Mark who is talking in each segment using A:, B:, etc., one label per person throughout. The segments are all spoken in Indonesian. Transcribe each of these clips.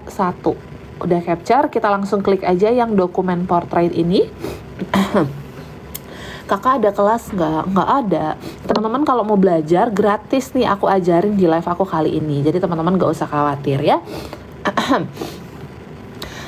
A: 1. Udah capture, kita langsung klik aja yang dokumen portrait ini. Kakak ada kelas nggak? Nggak ada. Teman-teman kalau mau belajar gratis nih, aku ajarin di live aku kali ini. Jadi teman-teman nggak usah khawatir ya.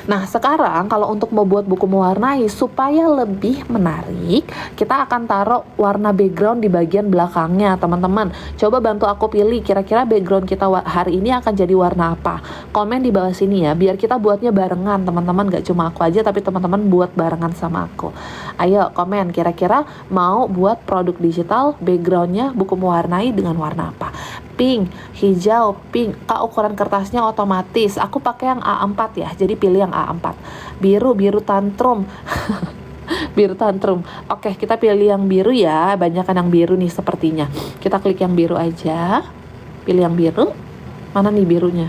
A: Nah, sekarang kalau untuk membuat buku mewarnai supaya lebih menarik, kita akan taruh warna background di bagian belakangnya, teman-teman. Coba bantu aku pilih, kira-kira background kita hari ini akan jadi warna apa? Komen di bawah sini ya, biar kita buatnya barengan, teman-teman. Gak cuma aku aja, tapi teman-teman buat barengan sama aku. Ayo, komen, kira-kira mau buat produk digital, backgroundnya buku mewarnai dengan warna apa? Pink, hijau, pink. Kak, ukuran kertasnya otomatis. Aku pakai yang A4 ya, jadi pilih yang A4. Biru, biru tantrum. Biru tantrum. Oke, kita pilih yang biru ya. Banyakan yang biru nih sepertinya. Kita klik yang biru aja. Pilih yang biru. Mana nih birunya?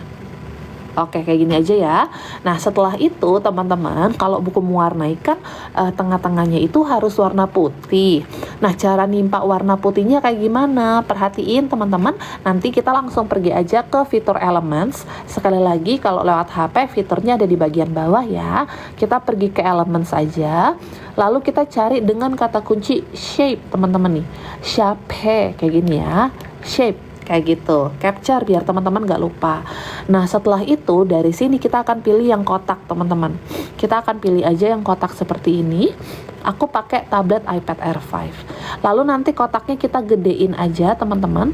A: Oke, kayak gini aja ya. Nah, setelah itu teman-teman, kalau buku mewarnai kan tengah-tengahnya itu harus warna putih. Nah, cara nimpa warna putihnya kayak gimana? Perhatiin teman-teman, nanti kita langsung pergi aja ke fitur Elements. Sekali lagi, kalau lewat HP, fiturnya ada di bagian bawah ya. Kita pergi ke Elements aja. Lalu kita cari dengan kata kunci shape, teman-teman nih. Shape, kayak gini ya. Shape. Kayak gitu, capture biar teman-teman gak lupa. Nah, setelah itu dari sini kita akan pilih yang kotak, teman-teman. Kita akan pilih aja yang kotak seperti ini. Aku pakai tablet iPad Air 5. Lalu nanti kotaknya kita gedein aja, teman-teman.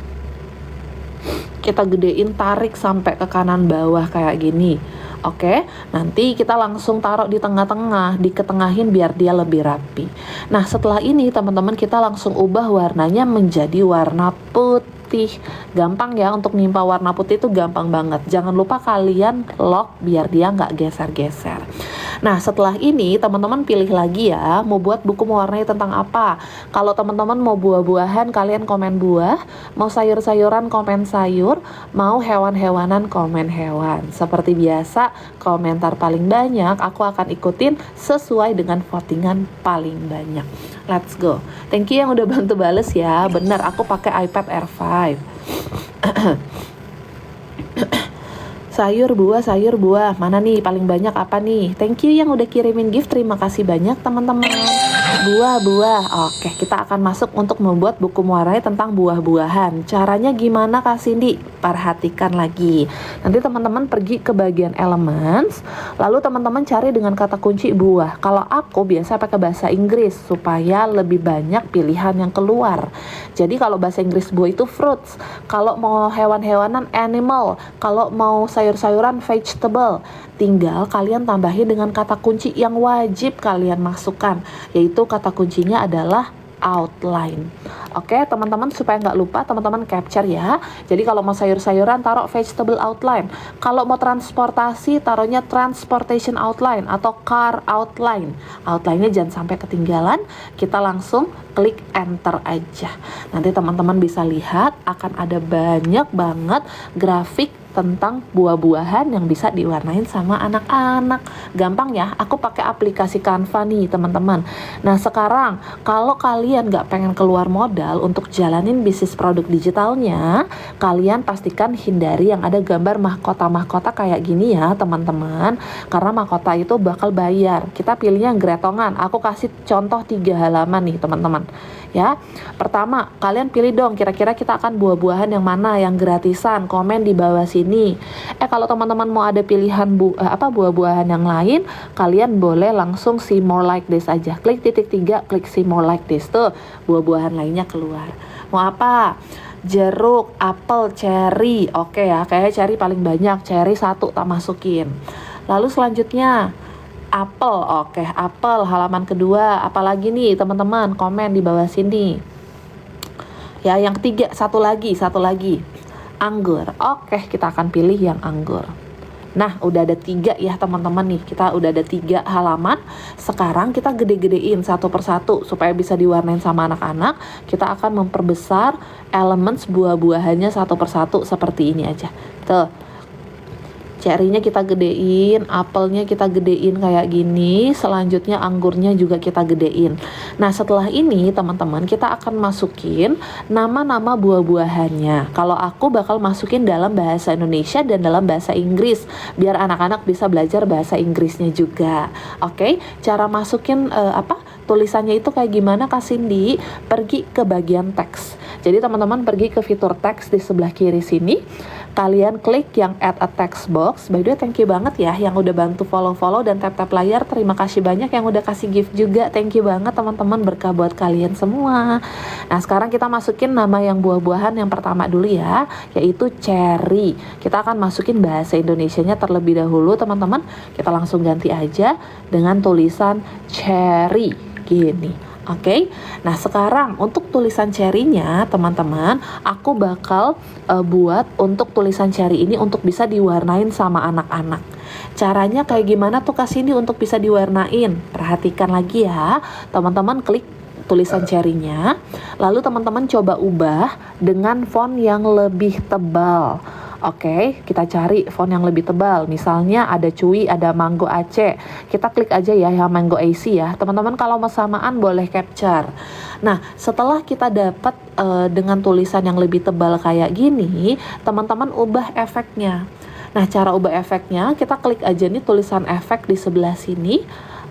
A: Kita gedein, tarik sampai ke kanan bawah kayak gini. Oke, nanti kita langsung taruh di tengah-tengah, diketengahin biar dia lebih rapi. Nah, setelah ini teman-teman kita langsung ubah warnanya menjadi warna putih. Gampang ya, untuk nimpa warna putih itu gampang banget. Jangan lupa kalian lock biar dia nggak geser-geser. Nah, setelah ini teman-teman pilih lagi ya, mau buat buku mewarnai tentang apa. Kalau teman-teman mau buah-buahan, kalian komen buah. Mau sayur-sayuran, komen sayur. Mau hewan-hewanan, komen hewan. Seperti biasa, komentar paling banyak aku akan ikutin sesuai dengan votingan paling banyak. Let's go. Thank you yang udah bantu bales ya. Bener, aku pakai iPad Air 5. Sayur buah. Mana nih paling banyak apa nih? Thank you yang udah kirimin gift. Terima kasih banyak teman-teman. Buah. Oke, kita akan masuk untuk membuat buku mewarnai tentang buah-buahan. Caranya gimana Kak Cindy? Perhatikan lagi. Nanti teman-teman pergi ke bagian Elements. Lalu teman-teman cari dengan kata kunci buah. Kalau aku biasa pakai bahasa Inggris supaya lebih banyak pilihan yang keluar. Jadi kalau bahasa Inggris buah itu fruits. Kalau mau hewan-hewanan animal. Kalau mau sayur-sayuran vegetable. Tinggal kalian tambahin dengan kata kunci yang wajib kalian masukkan, yaitu kata kuncinya adalah outline. Oke, teman-teman, supaya nggak lupa, teman-teman capture ya. Jadi kalau mau sayur-sayuran taruh vegetable outline. Kalau mau transportasi taruhnya transportation outline atau car outline. Outline-nya jangan sampai ketinggalan. Kita langsung klik enter aja. Nanti teman-teman bisa lihat akan ada banyak banget grafik tentang buah-buahan yang bisa diwarnain sama anak-anak. Gampang ya, aku pakai aplikasi Canva nih teman-teman. Nah, sekarang kalau kalian nggak pengen keluar modal untuk jalanin bisnis produk digitalnya, kalian pastikan hindari yang ada gambar mahkota-mahkota kayak gini ya teman-teman. Karena mahkota itu bakal bayar. Kita pilihnya yang gretongan. Aku kasih contoh 3 halaman nih teman-teman. Ya, pertama kalian pilih dong kira-kira kita akan buah-buahan yang mana yang gratisan, komen di bawah sini. Kalau teman-teman mau ada pilihan buah-buahan yang lain, kalian boleh langsung see more like this aja. Klik titik 3, klik see more like this, tuh buah-buahan lainnya keluar. Mau apa? Jeruk, apel, cherry. Oke ya, kayaknya cherry paling banyak. Cherry 1 tak masukin. Lalu selanjutnya apel. Oke, apel halaman kedua. Apalagi nih teman-teman, komen di bawah sini. Ya, yang ketiga, satu lagi. Anggur. Oke, kita akan pilih yang anggur. Nah, udah ada 3 ya teman-teman nih. Kita udah ada 3 halaman. Sekarang kita gede-gedein satu persatu supaya bisa diwarnain sama anak-anak. Kita akan memperbesar elements buah-buahannya satu persatu seperti ini aja. Tuh. Cherry-nya kita gedein, apelnya kita gedein kayak gini, selanjutnya anggurnya juga kita gedein. Nah setelah ini teman-teman kita akan masukin nama-nama buah-buahannya. Kalau aku bakal masukin dalam bahasa Indonesia dan dalam bahasa Inggris, biar anak-anak bisa belajar bahasa Inggrisnya juga. Oke, cara masukin tulisannya itu kayak gimana Kak Cindy? Pergi ke bagian teks. Jadi teman-teman pergi ke fitur teks di sebelah kiri sini. Kalian klik yang add a text box. By the way, thank you banget ya yang udah bantu follow-follow dan tap-tap layar. Terima kasih banyak yang udah kasih gift juga. Thank you banget teman-teman, berkah buat kalian semua. Nah sekarang kita masukin nama yang buah-buahan yang pertama dulu ya, yaitu cherry. Kita akan masukin bahasa Indonesianya terlebih dahulu teman-teman. Kita langsung ganti aja dengan tulisan cherry gini. Oke, nah sekarang untuk tulisan cherry-nya teman-teman, aku bakal buat untuk tulisan cherry ini untuk bisa diwarnain sama anak-anak. Caranya kayak gimana tuh Kak Cindy untuk bisa diwarnain? Perhatikan lagi ya, teman-teman klik tulisan cherry-nya, lalu teman-teman coba ubah dengan font yang lebih tebal. Oke, kita cari font yang lebih tebal. Misalnya ada Cuy, ada Mango Aceh. Kita klik aja ya yang Mango AC ya. Teman-teman kalau mau samaan boleh capture. Nah, setelah kita dapat dengan tulisan yang lebih tebal kayak gini, teman-teman ubah efeknya. Nah, cara ubah efeknya, kita klik aja nih tulisan efek di sebelah sini.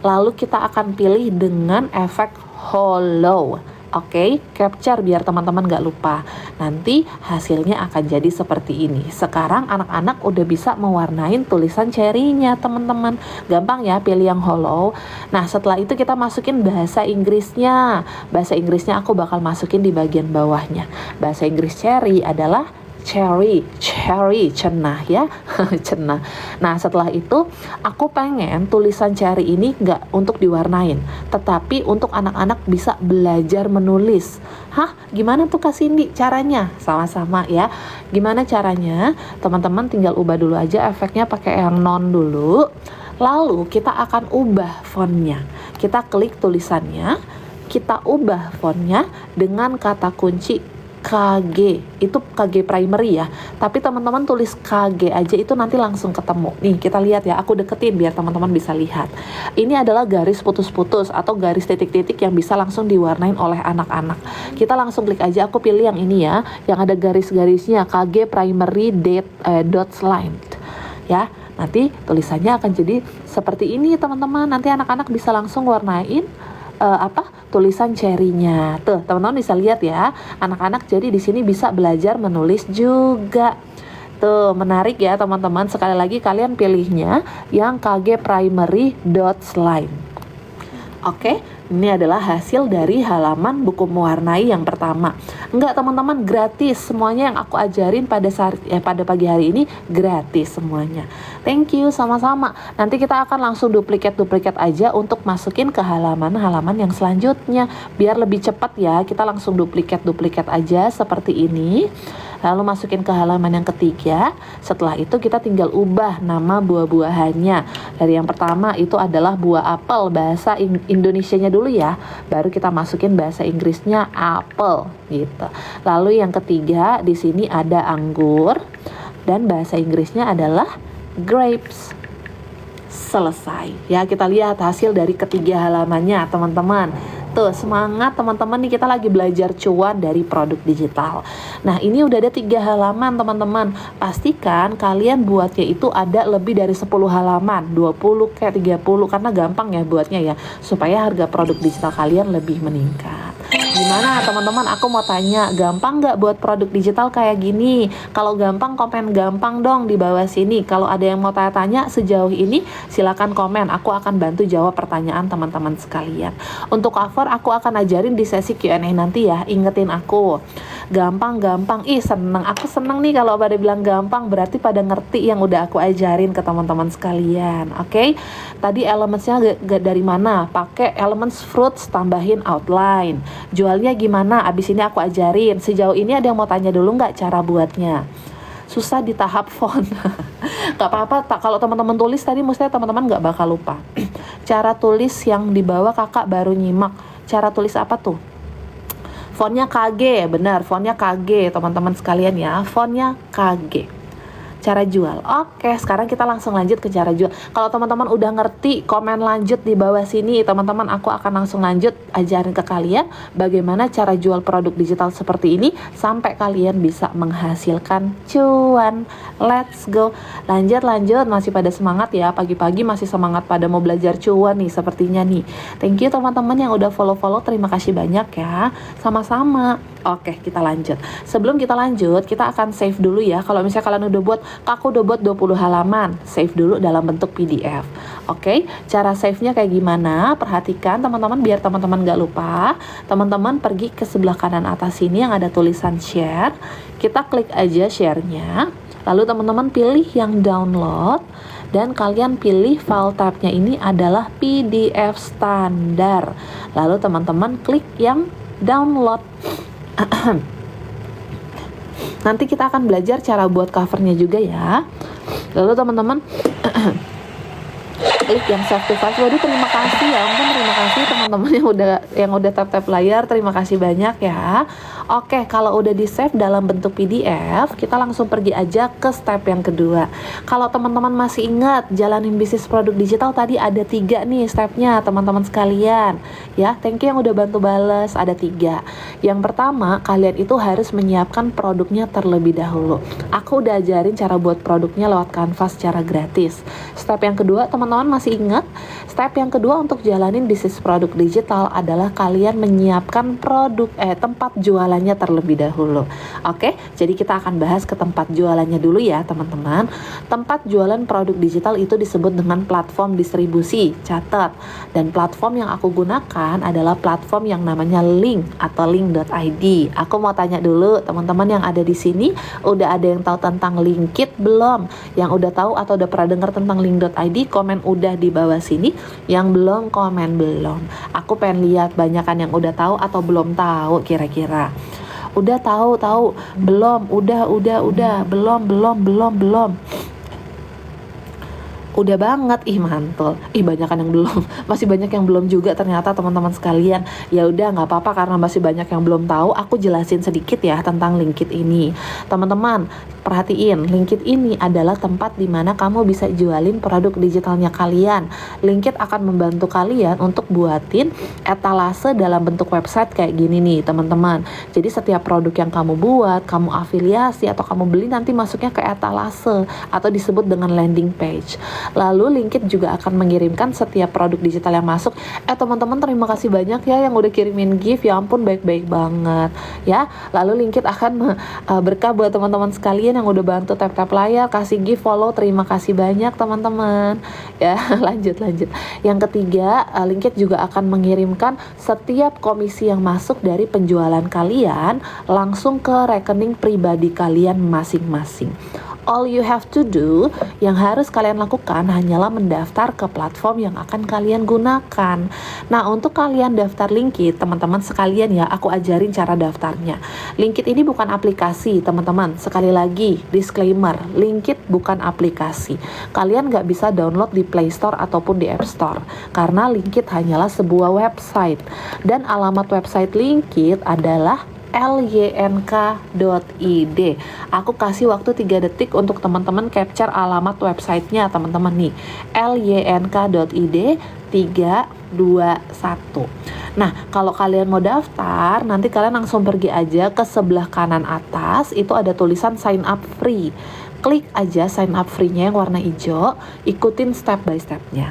A: Lalu kita akan pilih dengan efek hollow. Oke, capture biar teman-teman gak lupa. Nanti hasilnya akan jadi seperti ini. Sekarang anak-anak udah bisa mewarnain tulisan cherry-nya teman-teman. Gampang ya pilih yang hollow. Nah setelah itu kita masukin bahasa Inggrisnya. Bahasa Inggrisnya aku bakal masukin di bagian bawahnya. Bahasa Inggris cherry adalah cherry, cenah ya, cenah. Nah setelah itu aku pengen tulisan cherry ini nggak untuk diwarnain, tetapi untuk anak-anak bisa belajar menulis. Hah, gimana tuh Kak Cindy caranya? Sama-sama ya. Gimana caranya? Teman-teman tinggal ubah dulu aja efeknya pakai yang non dulu. Lalu kita akan ubah fontnya. Kita klik tulisannya, kita ubah fontnya dengan kata kunci KG, itu KG primary ya. Tapi teman-teman tulis KG aja itu nanti langsung ketemu. Nih kita lihat ya, aku deketin biar teman-teman bisa lihat. Ini adalah garis putus-putus atau garis titik-titik yang bisa langsung diwarnain oleh anak-anak. Kita langsung klik aja, aku pilih yang ini ya, yang ada garis-garisnya KG primary dots line. Ya, nanti tulisannya akan jadi seperti ini teman-teman. Nanti anak-anak bisa langsung warnain tulisan cherry-nya. Tuh, teman-teman bisa lihat ya. Anak-anak jadi di sini bisa belajar menulis juga. Tuh, menarik ya teman-teman. Sekali lagi kalian pilihnya yang KG primary dots line. Oke, ini adalah hasil dari halaman buku mewarnai yang pertama. Enggak teman-teman, gratis. Semuanya yang aku ajarin pada pagi hari ini gratis semuanya. Thank you, sama-sama. Nanti kita akan langsung duplikat aja untuk masukin ke halaman-halaman yang selanjutnya. Biar lebih cepat ya, kita langsung duplikat aja seperti ini. Lalu masukin ke halaman yang ketiga. Setelah itu kita tinggal ubah nama buah-buahannya. Dari yang pertama itu adalah buah apel, bahasa Indonesianya dulu ya. Baru kita masukin bahasa Inggrisnya apel gitu. Lalu yang ketiga di sini ada anggur dan bahasa Inggrisnya adalah grapes. Selesai. Ya, kita lihat hasil dari ketiga halamannya, teman-teman. Tuh, semangat teman-teman nih, kita lagi belajar cuan dari produk digital. Nah, ini udah ada 3 halaman teman-teman. Pastikan kalian buatnya itu ada lebih dari 10 halaman, 20 kayak 30, karena gampang ya buatnya ya, supaya harga produk digital kalian lebih meningkat. Gimana teman-teman, aku mau tanya, gampang nggak buat produk digital kayak gini? Kalau gampang, komen gampang dong di bawah sini. Kalau ada yang mau tanya-tanya sejauh ini, silakan komen. Aku akan bantu jawab pertanyaan teman-teman sekalian. Untuk cover, aku akan ajarin di sesi Q&A nanti ya. Ingetin aku. Gampang. Ih, seneng. Aku seneng nih kalau pada bilang gampang, berarti pada ngerti yang udah aku ajarin ke teman-teman sekalian. Oke? Tadi elementsnya dari mana? Pakai elements fruits, tambahin outline. Jualnya gimana? Abis ini aku ajarin. Sejauh ini ada yang mau tanya dulu nggak cara buatnya? Susah di tahap font. Gak apa-apa, kalau teman-teman tulis tadi mestinya teman-teman nggak bakal lupa. Cara tulis yang di bawah kakak baru nyimak. Cara tulis apa tuh? Fontnya KG, benar, fontnya KG teman-teman sekalian ya. Fontnya KG. cara jual. Oke, sekarang kita langsung lanjut ke cara jual. Kalau teman-teman udah ngerti, komen lanjut di bawah sini. Teman-teman, aku akan langsung lanjut ajarin ke kalian bagaimana cara jual produk digital seperti ini sampai kalian bisa menghasilkan cuan. Let's go. Lanjut, masih pada semangat ya. Pagi-pagi masih semangat pada mau belajar cuan nih sepertinya nih. Thank you teman-teman yang udah follow-follow. Terima kasih banyak ya. Sama-sama. Oke, kita lanjut. Sebelum kita lanjut, kita akan save dulu ya. Kalau misalnya kalian udah buat, aku udah buat 20 halaman, save dulu dalam bentuk PDF. Oke, cara save-nya kayak gimana? Perhatikan teman-teman, biar teman-teman gak lupa. Teman-teman pergi ke sebelah kanan atas sini yang ada tulisan share. Kita klik aja share-nya. Lalu teman-teman pilih yang download. Dan kalian pilih file type-nya ini adalah PDF standar. Lalu teman-teman klik yang download. Nanti kita akan belajar cara buat covernya juga ya. Lalu teman-teman klik yang save to file. Waduh, terima kasih ya ampun, terima kasih teman-teman yang udah tap layar, terima kasih banyak ya. Oke, kalau udah di save dalam bentuk PDF, kita langsung pergi aja ke step yang kedua. Kalau teman-teman masih ingat jalanin bisnis produk digital tadi ada 3 nih stepnya teman-teman sekalian ya. Thank you yang udah bantu bales, ada 3. Yang pertama, kalian itu harus menyiapkan produknya terlebih dahulu. Aku udah ajarin cara buat produknya lewat Canva secara gratis. Step yang kedua, teman-teman masih ingat? Step yang kedua untuk jalanin bisnis produk digital adalah kalian menyiapkan tempat jualannya terlebih dahulu. Oke, jadi kita akan bahas ke tempat jualannya dulu ya teman-teman. Tempat jualan produk digital itu disebut dengan platform distribusi. Catat. Dan platform yang aku gunakan adalah platform yang namanya Link atau link.id. Aku mau tanya dulu teman-teman yang ada di sini, udah ada yang tahu tentang Linkit belum? Yang udah tahu atau udah pernah dengar tentang link.id, komen udah di bawah sini. Yang belum, komen belum. Aku pengen lihat banyakan yang udah tahu atau belum tahu kira-kira. Udah tahu, belum, udah, belum. Udah banget, mantul. Banyakan yang belum. Masih banyak yang belum juga ternyata teman-teman sekalian. Ya udah, nggak apa-apa karena masih banyak yang belum tahu. Aku jelasin sedikit ya tentang Linkit ini. Teman-teman, perhatiin, Linkit ini adalah tempat di mana kamu bisa jualin produk digitalnya kalian. Linkit akan membantu kalian untuk buatin etalase dalam bentuk website kayak gini nih, teman-teman. Jadi setiap produk yang kamu buat, kamu afiliasi atau kamu beli nanti masuknya ke etalase atau disebut dengan landing page. Lalu Linkit juga akan mengirimkan setiap produk digital yang masuk. Teman-teman, terima kasih banyak ya yang udah kirimin gift. Ya ampun, baik-baik banget ya. Lalu Linkit akan berkah buat teman-teman sekalian yang udah bantu tap layar, kasih gift, follow. Terima kasih banyak teman-teman ya. lanjut. Yang ketiga, Linkit juga akan mengirimkan setiap komisi yang masuk dari penjualan kalian langsung ke rekening pribadi kalian masing-masing. All you have to do, yang harus kalian lakukan hanyalah mendaftar ke platform yang akan kalian gunakan. Nah, untuk kalian daftar Linkit, teman-teman sekalian ya, aku ajarin cara daftarnya. Linkit ini bukan aplikasi, teman-teman. Sekali lagi, disclaimer, Linkit bukan aplikasi. Kalian nggak bisa download di Play Store ataupun di App Store, karena Linkit hanyalah sebuah website. Dan alamat website Linkit adalah lynk.id. Aku kasih waktu 3 detik untuk teman-teman capture alamat websitenya teman-teman nih. lynk.id 3, 2, 1. Nah, kalau kalian mau daftar, nanti kalian langsung pergi aja ke sebelah kanan atas, itu ada tulisan sign up free. Klik aja sign up free-nya yang warna hijau, ikutin step by step-nya.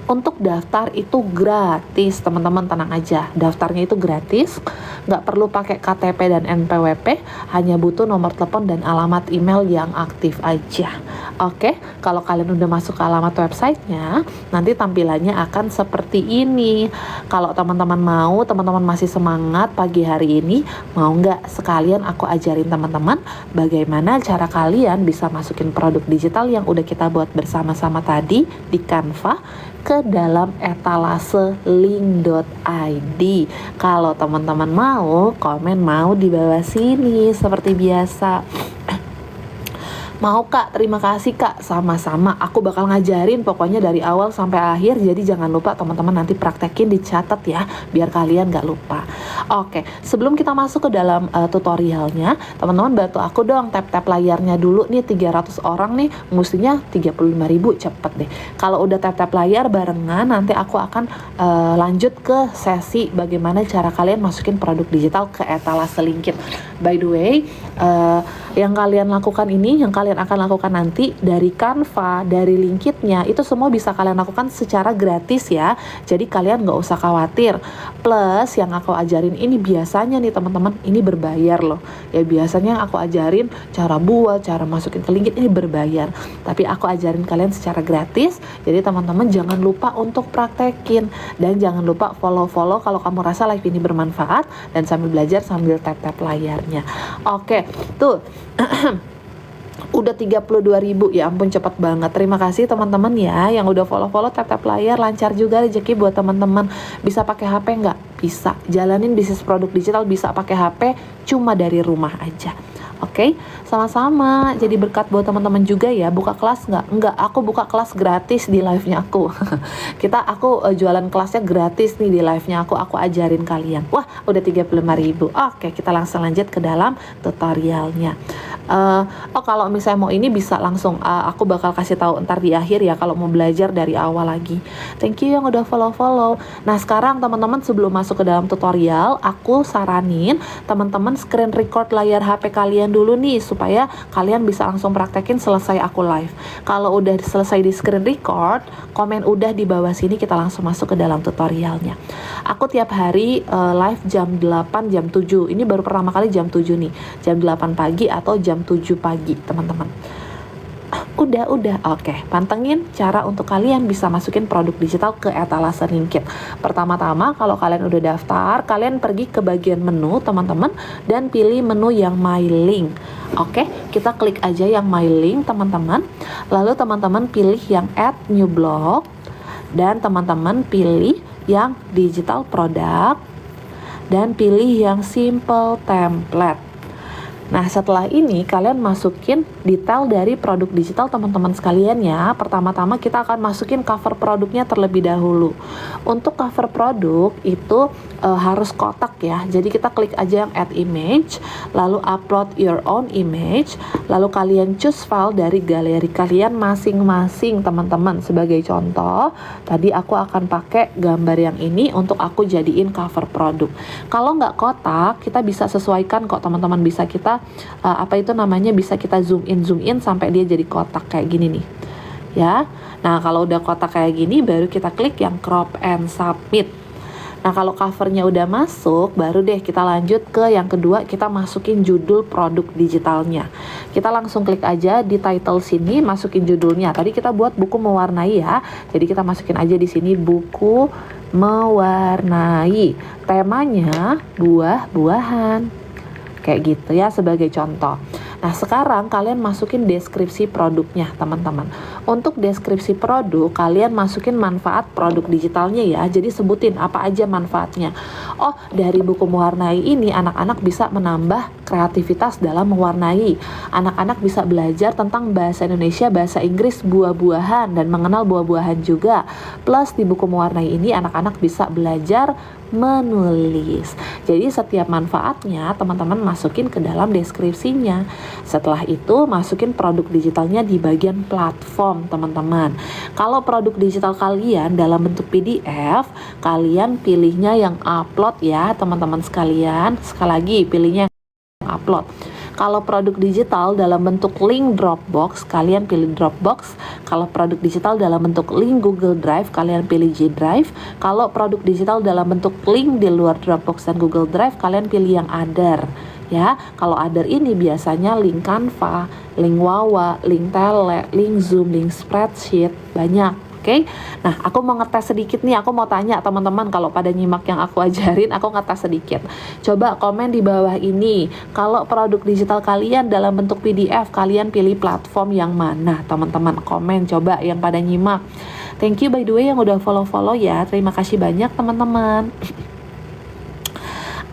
A: Untuk daftar itu gratis, teman-teman, tenang aja. Daftarnya itu gratis, nggak perlu pakai KTP dan NPWP, hanya butuh nomor telepon dan alamat email yang aktif aja. Oke, kalau kalian udah masuk ke alamat websitenya, nanti tampilannya akan seperti ini. Kalau teman-teman mau, teman-teman masih semangat pagi hari ini, mau nggak sekalian aku ajarin teman-teman bagaimana cara kalian bisa masukin produk digital yang udah kita buat bersama-sama tadi di Canva ke dalam etalase link.id. Kalau teman-teman mau, komen mau di bawah sini seperti biasa. Mau Kak, terima kasih Kak. Sama-sama, aku bakal ngajarin pokoknya dari awal sampai akhir. Jadi jangan lupa teman-teman nanti praktekin, dicatat ya, biar kalian gak lupa. Oke, sebelum kita masuk ke dalam tutorialnya, teman-teman bantu aku dong tap-tap layarnya dulu nih. 300 orang nih, mestinya 35.000, cepet deh. Kalau udah tap-tap layar barengan, nanti aku akan lanjut ke sesi bagaimana cara kalian masukin produk digital ke etalase LinkedIn. By the way, yang kalian lakukan ini, yang kalian akan lakukan nanti dari Canva, dari LinkedIn-nya, itu semua bisa kalian lakukan secara gratis ya. Jadi kalian nggak usah khawatir. Plus yang aku ajarin ini biasanya nih teman-teman, ini berbayar loh. Ya biasanya yang aku ajarin cara buat, cara masukin ke LinkedIn ini berbayar. Tapi aku ajarin kalian secara gratis. Jadi teman-teman jangan lupa untuk praktekin. Dan jangan lupa follow-follow kalau kamu rasa live ini bermanfaat. Dan sambil belajar sambil tap-tap layarnya. Oke, tuh. Udah 32.000, ya ampun cepet banget. Terima kasih teman-teman ya yang udah follow-follow, tap-tap layar. Lancar juga rezeki buat teman-teman. Bisa pakai HP nggak? Bisa. Jalanin bisnis produk digital bisa pakai HP, cuma dari rumah aja. Oke, sama-sama. Jadi berkat buat teman-teman juga ya. Buka kelas nggak? Nggak, aku buka kelas gratis di live-nya aku. Aku jualan kelasnya gratis nih di live-nya aku ajarin kalian. Wah, udah 35.000. Oke, kita langsung lanjut ke dalam tutorialnya. Kalau misalnya mau ini bisa langsung, aku bakal kasih tahu ntar di akhir ya kalau mau belajar dari awal lagi. Thank you yang udah follow-follow. Nah, sekarang teman-teman sebelum masuk ke dalam tutorial, aku saranin teman-teman screen record layar HP kalian dulu nih supaya kalian bisa langsung praktekin selesai aku live. Kalau udah selesai di screen record, komen udah di bawah sini, kita langsung masuk ke dalam tutorialnya. Aku tiap hari live jam 8, jam 7. Ini baru pertama kali jam 7 nih. Jam 8 pagi atau jam 7 pagi, teman-teman. Udah. Oke, pantengin cara untuk kalian bisa masukin produk digital ke etalase LinkedIn. Pertama-tama, kalau kalian udah daftar, kalian pergi ke bagian menu, teman-teman, dan pilih menu yang My Link. Oke, kita klik aja yang My Link, teman-teman. Lalu teman-teman pilih yang Add New Blog, dan teman-teman pilih yang Digital Product, dan pilih yang Simple Template. Nah, setelah ini kalian masukin detail dari produk digital teman-teman sekalian ya. Pertama-tama kita akan masukin cover produknya terlebih dahulu. Untuk cover produk itu harus kotak ya. Jadi kita klik aja yang add image, lalu upload your own image, lalu kalian choose file dari galeri kalian masing-masing teman-teman. Sebagai contoh, tadi aku akan pakai gambar yang ini untuk aku jadiin cover produk. Kalau nggak kotak, kita bisa sesuaikan kok teman-teman, bisa kita bisa kita zoom in sampai dia jadi kotak kayak gini nih ya. Nah, kalau udah kotak kayak gini baru kita klik yang crop and submit. Nah, kalau covernya udah masuk, baru deh kita lanjut ke yang kedua, kita masukin judul produk digitalnya. Kita langsung klik aja di title sini, masukin judulnya. Tadi kita buat buku mewarnai ya, jadi kita masukin aja di sini buku mewarnai. Temanya buah-buahan. Kayak gitu ya sebagai contoh. Nah, sekarang kalian masukin deskripsi produknya teman-teman. Untuk deskripsi produk, kalian masukin manfaat produk digitalnya ya. Jadi sebutin apa aja manfaatnya. Oh, dari buku mewarnai ini anak-anak bisa menambah kreativitas dalam mewarnai. Anak-anak bisa belajar tentang bahasa Indonesia, bahasa Inggris, buah-buahan, dan mengenal buah-buahan juga. Plus di buku mewarnai ini anak-anak bisa belajar menulis. Jadi setiap manfaatnya teman-teman masukin ke dalam deskripsinya. Setelah itu masukin produk digitalnya di bagian platform teman-teman. Kalau produk digital kalian dalam bentuk PDF, kalian pilihnya yang upload ya teman-teman sekalian. Sekali lagi pilihnya yang upload. Kalau produk digital dalam bentuk link Dropbox, kalian pilih Dropbox. Kalau produk digital dalam bentuk link Google Drive, kalian pilih G Drive. Kalau produk digital dalam bentuk link di luar Dropbox dan Google Drive, kalian pilih yang Other. Ya, kalau Other ini biasanya link Canva, link Wawa, link Tele, link Zoom, link Spreadsheet, banyak. Oke, nah aku mau ngetes sedikit nih, aku mau tanya teman-teman kalau pada nyimak yang aku ajarin, aku ngetes sedikit. Coba komen di bawah ini, kalau produk digital kalian dalam bentuk PDF, kalian pilih platform yang mana teman-teman? Komen coba yang pada nyimak. Thank you by the way yang udah follow-follow ya, terima kasih banyak teman-teman.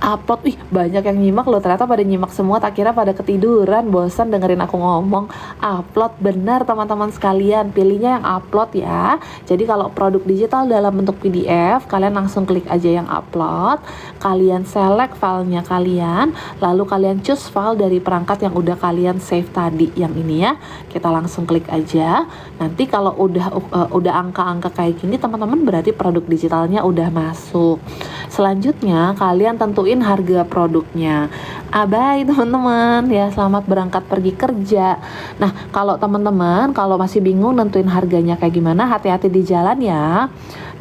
A: upload, banyak yang nyimak loh, ternyata pada nyimak semua, tak kira pada ketiduran, bosan dengerin aku ngomong. Upload, benar teman-teman sekalian, pilihnya yang upload ya. Jadi kalau produk digital dalam bentuk PDF, kalian langsung klik aja yang upload, kalian select filenya kalian, lalu kalian choose file dari perangkat yang udah kalian save tadi, yang ini ya, kita langsung klik aja. Nanti kalau udah angka-angka kayak gini teman-teman, berarti produk digitalnya udah masuk. Selanjutnya kalian tentuin harga produknya. Bye teman-teman ya, selamat berangkat pergi kerja. Nah, kalau teman-teman kalau masih bingung nentuin harganya kayak gimana, hati-hati di jalan ya.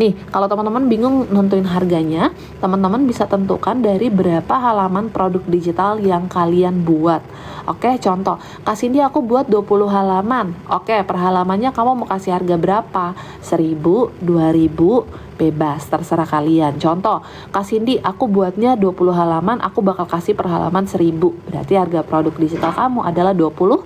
A: Nih, kalau teman-teman bingung nentuin harganya, teman-teman bisa tentukan dari berapa halaman produk digital yang kalian buat. Oke, contoh, kasih dia aku buat 20 halaman. Oke, per halamannya kamu mau kasih harga berapa? 1.000, 2.000, bebas, terserah kalian. Contoh, kasih Cindy, aku buatnya 20 halaman, aku bakal kasih per halaman 1.000. Berarti harga produk digital kamu adalah 20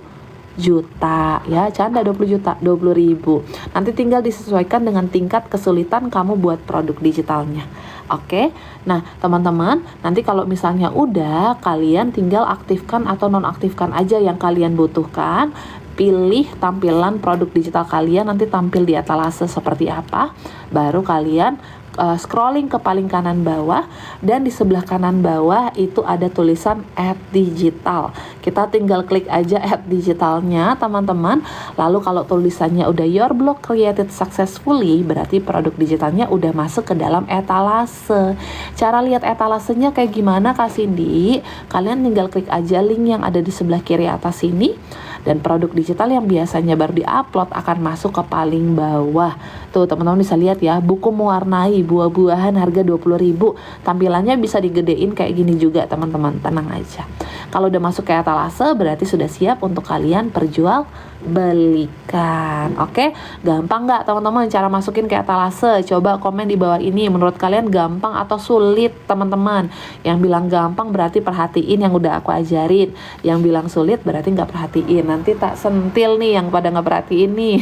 A: juta ya, canda, 20 juta, 20.000. Nanti tinggal disesuaikan dengan tingkat kesulitan kamu buat produk digitalnya. Oke, nah teman-teman, nanti kalau misalnya udah, kalian tinggal aktifkan atau nonaktifkan aja yang kalian butuhkan. Pilih tampilan produk digital kalian, nanti tampil di etalase seperti apa. Baru kalian scrolling ke paling kanan bawah, dan di sebelah kanan bawah itu ada tulisan add digital. Kita tinggal klik aja add digitalnya teman-teman. Lalu kalau tulisannya udah your blog created successfully, berarti produk digitalnya udah masuk ke dalam etalase. Cara lihat etalasenya kayak gimana Kak Cindy? Kalian tinggal klik aja link yang ada di sebelah kiri atas sini, dan produk digital yang biasanya baru diupload akan masuk ke paling bawah. Tuh teman-teman bisa lihat ya, buku mewarnai, buah-buahan harga 20.000. Tampilannya bisa digedein kayak gini juga teman-teman, tenang aja. Kalau udah masuk ke etalase berarti sudah siap untuk kalian perjual belikan. Oke, gampang nggak teman-teman cara masukin ke etalase? Coba komen di bawah ini, menurut kalian gampang atau sulit teman-teman? Yang bilang gampang berarti perhatiin yang udah aku ajarin, yang bilang sulit berarti nggak perhatiin. Nanti tak sentil nih yang pada nggak perhatiin nih.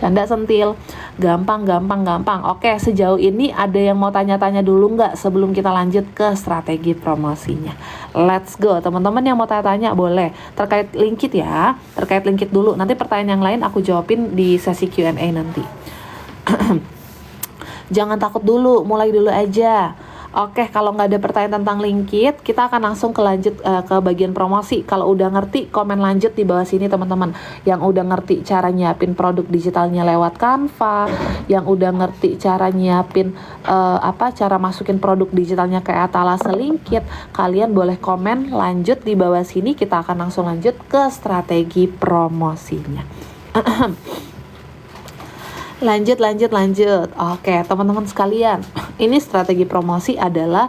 A: Canda sentil. Gampang. Oke, sejauh ini ada yang mau tanya-tanya dulu nggak sebelum kita lanjut ke strategi promosinya? Let's go teman-teman, yang mau tanya-tanya boleh terkait Linkit ya, terkait Linkit dulu. Nanti pertanyaan yang lain aku jawabin di sesi Q&A nanti. Jangan takut dulu, mulai dulu aja. Oke, kalau nggak ada pertanyaan tentang Linkit, kita akan langsung ke bagian promosi. Kalau udah ngerti, komen lanjut di bawah sini teman-teman. Yang udah ngerti cara nyiapin produk digitalnya lewat Canva, yang udah ngerti cara nyiapin cara masukin produk digitalnya ke etalase Linkit, kalian boleh komen lanjut di bawah sini. Kita akan langsung lanjut ke strategi promosinya. Lanjut. Oke, teman-teman sekalian, ini strategi promosi adalah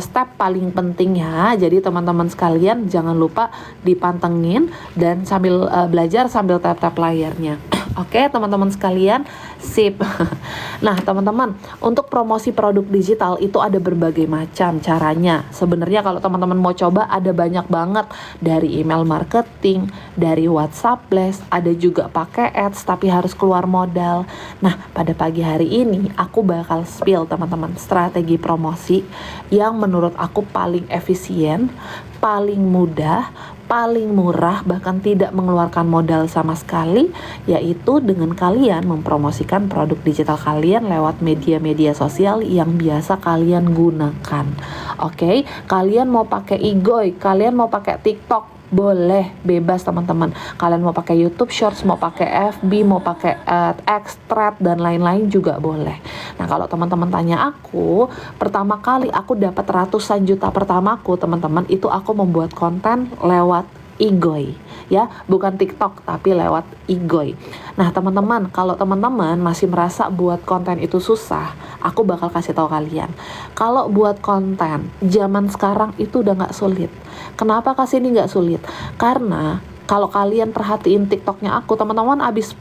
A: step paling penting ya. Jadi teman-teman sekalian jangan lupa dipantengin dan sambil belajar sambil tap-tap layarnya. Oke, teman-teman sekalian, sip. Nah, teman-teman, untuk promosi produk digital itu ada berbagai macam caranya. Sebenarnya kalau teman-teman mau coba ada banyak banget, dari email marketing, dari WhatsApp Blast, ada juga pakai ads tapi harus keluar modal. Nah, pada pagi hari ini aku bakal spill teman-teman strategi promosi yang menurut aku paling efisien, paling mudah, paling murah, bahkan tidak mengeluarkan modal sama sekali, yaitu dengan kalian mempromosikan produk digital kalian lewat media-media sosial yang biasa kalian gunakan. Oke, kalian mau pakai Igoy, kalian mau pakai TikTok, boleh, bebas teman-teman. Kalian mau pakai YouTube Shorts, mau pakai FB, mau pakai Extract dan lain-lain juga boleh. Nah, kalau teman-teman tanya aku, pertama kali aku dapat ratusan juta pertamaku, teman-teman, itu aku membuat konten lewat Igoy ya, bukan TikTok tapi lewat Igoy. Nah, teman-teman, kalau teman-teman masih merasa buat konten itu susah, aku bakal kasih tahu kalian. Kalau buat konten zaman sekarang itu udah nggak sulit. Kenapa kasih ini nggak sulit? Karena kalau kalian perhatiin TikToknya aku, teman-teman, abis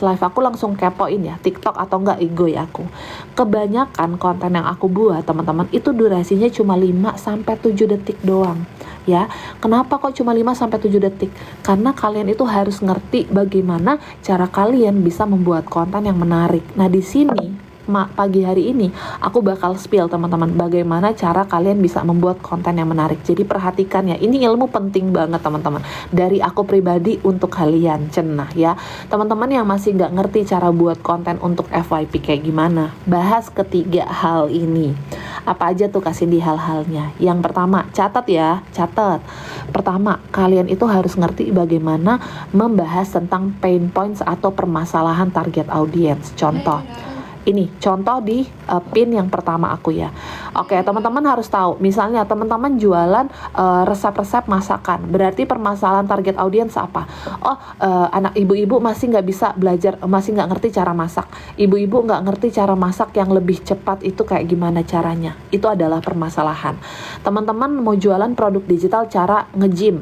A: live aku langsung kepoin ya TikTok atau enggak Igoy aku. Kebanyakan konten yang aku buat, teman-teman, itu durasinya cuma 5-7 detik doang. Ya, kenapa kok cuma 5-7 detik? Karena kalian itu harus ngerti bagaimana cara kalian bisa membuat konten yang menarik. Nah, di sini pagi hari ini aku bakal spill teman-teman bagaimana cara kalian bisa membuat konten yang menarik. Jadi perhatikan ya, ini ilmu penting banget teman-teman dari aku pribadi untuk kalian. Cenah ya teman-teman yang masih nggak ngerti cara buat konten untuk FYP kayak gimana, bahas ketiga hal ini. Apa aja tuh, kasih di hal-halnya. Yang pertama, catat ya, catat. Pertama, kalian itu harus ngerti bagaimana membahas tentang pain points atau permasalahan target audience. Contoh, ini contoh di pin yang pertama aku ya. Oke, teman-teman harus tahu. Misalnya teman-teman jualan resep-resep masakan, berarti permasalahan target audience apa? Oh, anak ibu-ibu masih nggak bisa belajar, masih nggak ngerti cara masak. Ibu-ibu nggak ngerti cara masak yang lebih cepat itu kayak gimana caranya. Itu adalah permasalahan. Teman-teman mau jualan produk digital cara nge-gym.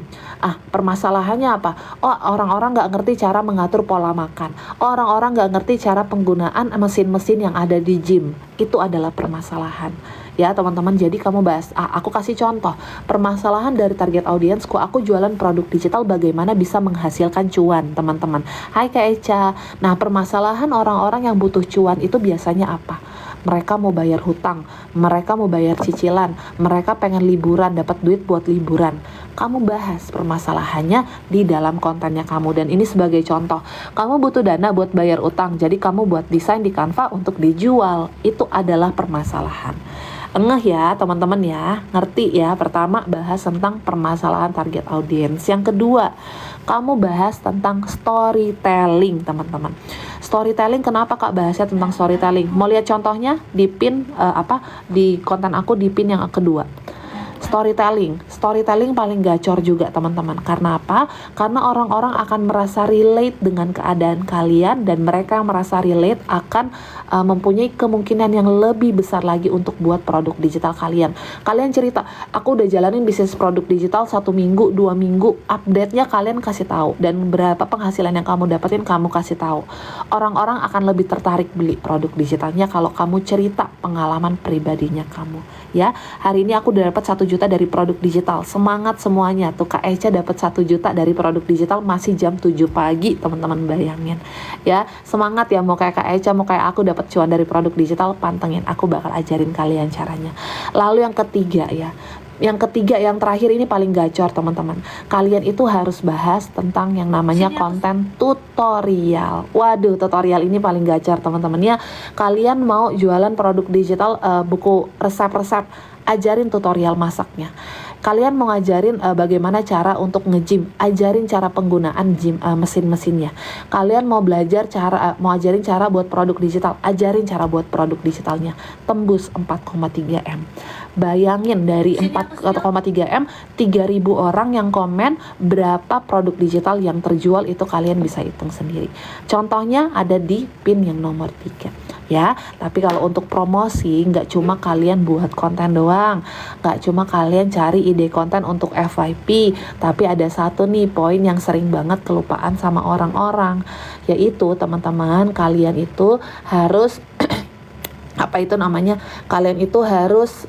A: Permasalahannya apa? Oh, orang-orang nggak ngerti cara mengatur pola makan. Oh, orang-orang nggak ngerti cara penggunaan mesin-mesin yang ada di gym. Itu adalah permasalahan ya teman-teman. Jadi kamu bahas, aku kasih contoh permasalahan dari target audiensku, aku jualan produk digital bagaimana bisa menghasilkan cuan teman-teman. Hai Kak Echa, nah permasalahan orang-orang yang butuh cuan itu biasanya apa? Mereka mau bayar hutang, mereka mau bayar cicilan, mereka pengen liburan, dapat duit buat liburan. Kamu bahas permasalahannya di dalam kontennya kamu. Dan ini sebagai contoh, kamu butuh dana buat bayar utang, jadi kamu buat desain di Canva untuk dijual. Itu adalah permasalahan. Engeh ya teman-teman ya, ngerti ya. Pertama, bahas tentang permasalahan target audience. Yang kedua, kamu bahas tentang storytelling teman-teman. Storytelling, kenapa Kak bahasnya tentang storytelling? Mau lihat contohnya di pin di konten aku di pin yang kedua. Storytelling paling gacor juga teman-teman. Karena apa? Karena orang-orang akan merasa relate dengan keadaan kalian, dan mereka yang merasa relate akan mempunyai kemungkinan yang lebih besar lagi untuk buat produk digital kalian. Kalian cerita, aku udah jalanin bisnis produk digital 1 minggu, 2 minggu, update-nya kalian kasih tahu, dan berapa penghasilan yang kamu dapetin kamu kasih tahu. Orang-orang akan lebih tertarik beli produk digitalnya kalau kamu cerita pengalaman pribadinya kamu. Ya, hari ini aku udah dapat 1 juta dari produk digital. Semangat semuanya. Tuh Kak Echa dapat 1 juta dari produk digital masih jam 7 pagi, teman-teman bayangin. Ya, semangat ya, mau kayak Kak Echa, mau kayak aku dapat cuan dari produk digital, pantengin. Aku bakal ajarin kalian caranya. Lalu yang ketiga ya. Yang ketiga, yang terakhir ini paling gacor teman-teman. Kalian itu harus bahas tentang yang namanya konten tutorial. Waduh, tutorial ini paling gacor teman-teman ya. Kalian mau jualan produk digital, buku resep-resep, ajarin tutorial masaknya. Kalian mau ngajarin bagaimana cara untuk nge-gym, ajarin cara penggunaan gym, mesin-mesinnya. Kalian mau belajar cara, mau ajarin cara buat produk digital, ajarin cara buat produk digitalnya. Tembus 4,3 M. Bayangin dari 4,3 M, 3.000 orang yang komen, berapa produk digital yang terjual itu kalian bisa hitung sendiri. Contohnya ada di pin yang nomor 3. Ya, tapi kalau untuk promosi nggak cuma kalian buat konten doang, nggak cuma kalian cari ide konten untuk FYP, tapi ada satu nih poin yang sering banget kelupaan sama orang-orang, yaitu teman-teman, kalian itu harus kalian itu harus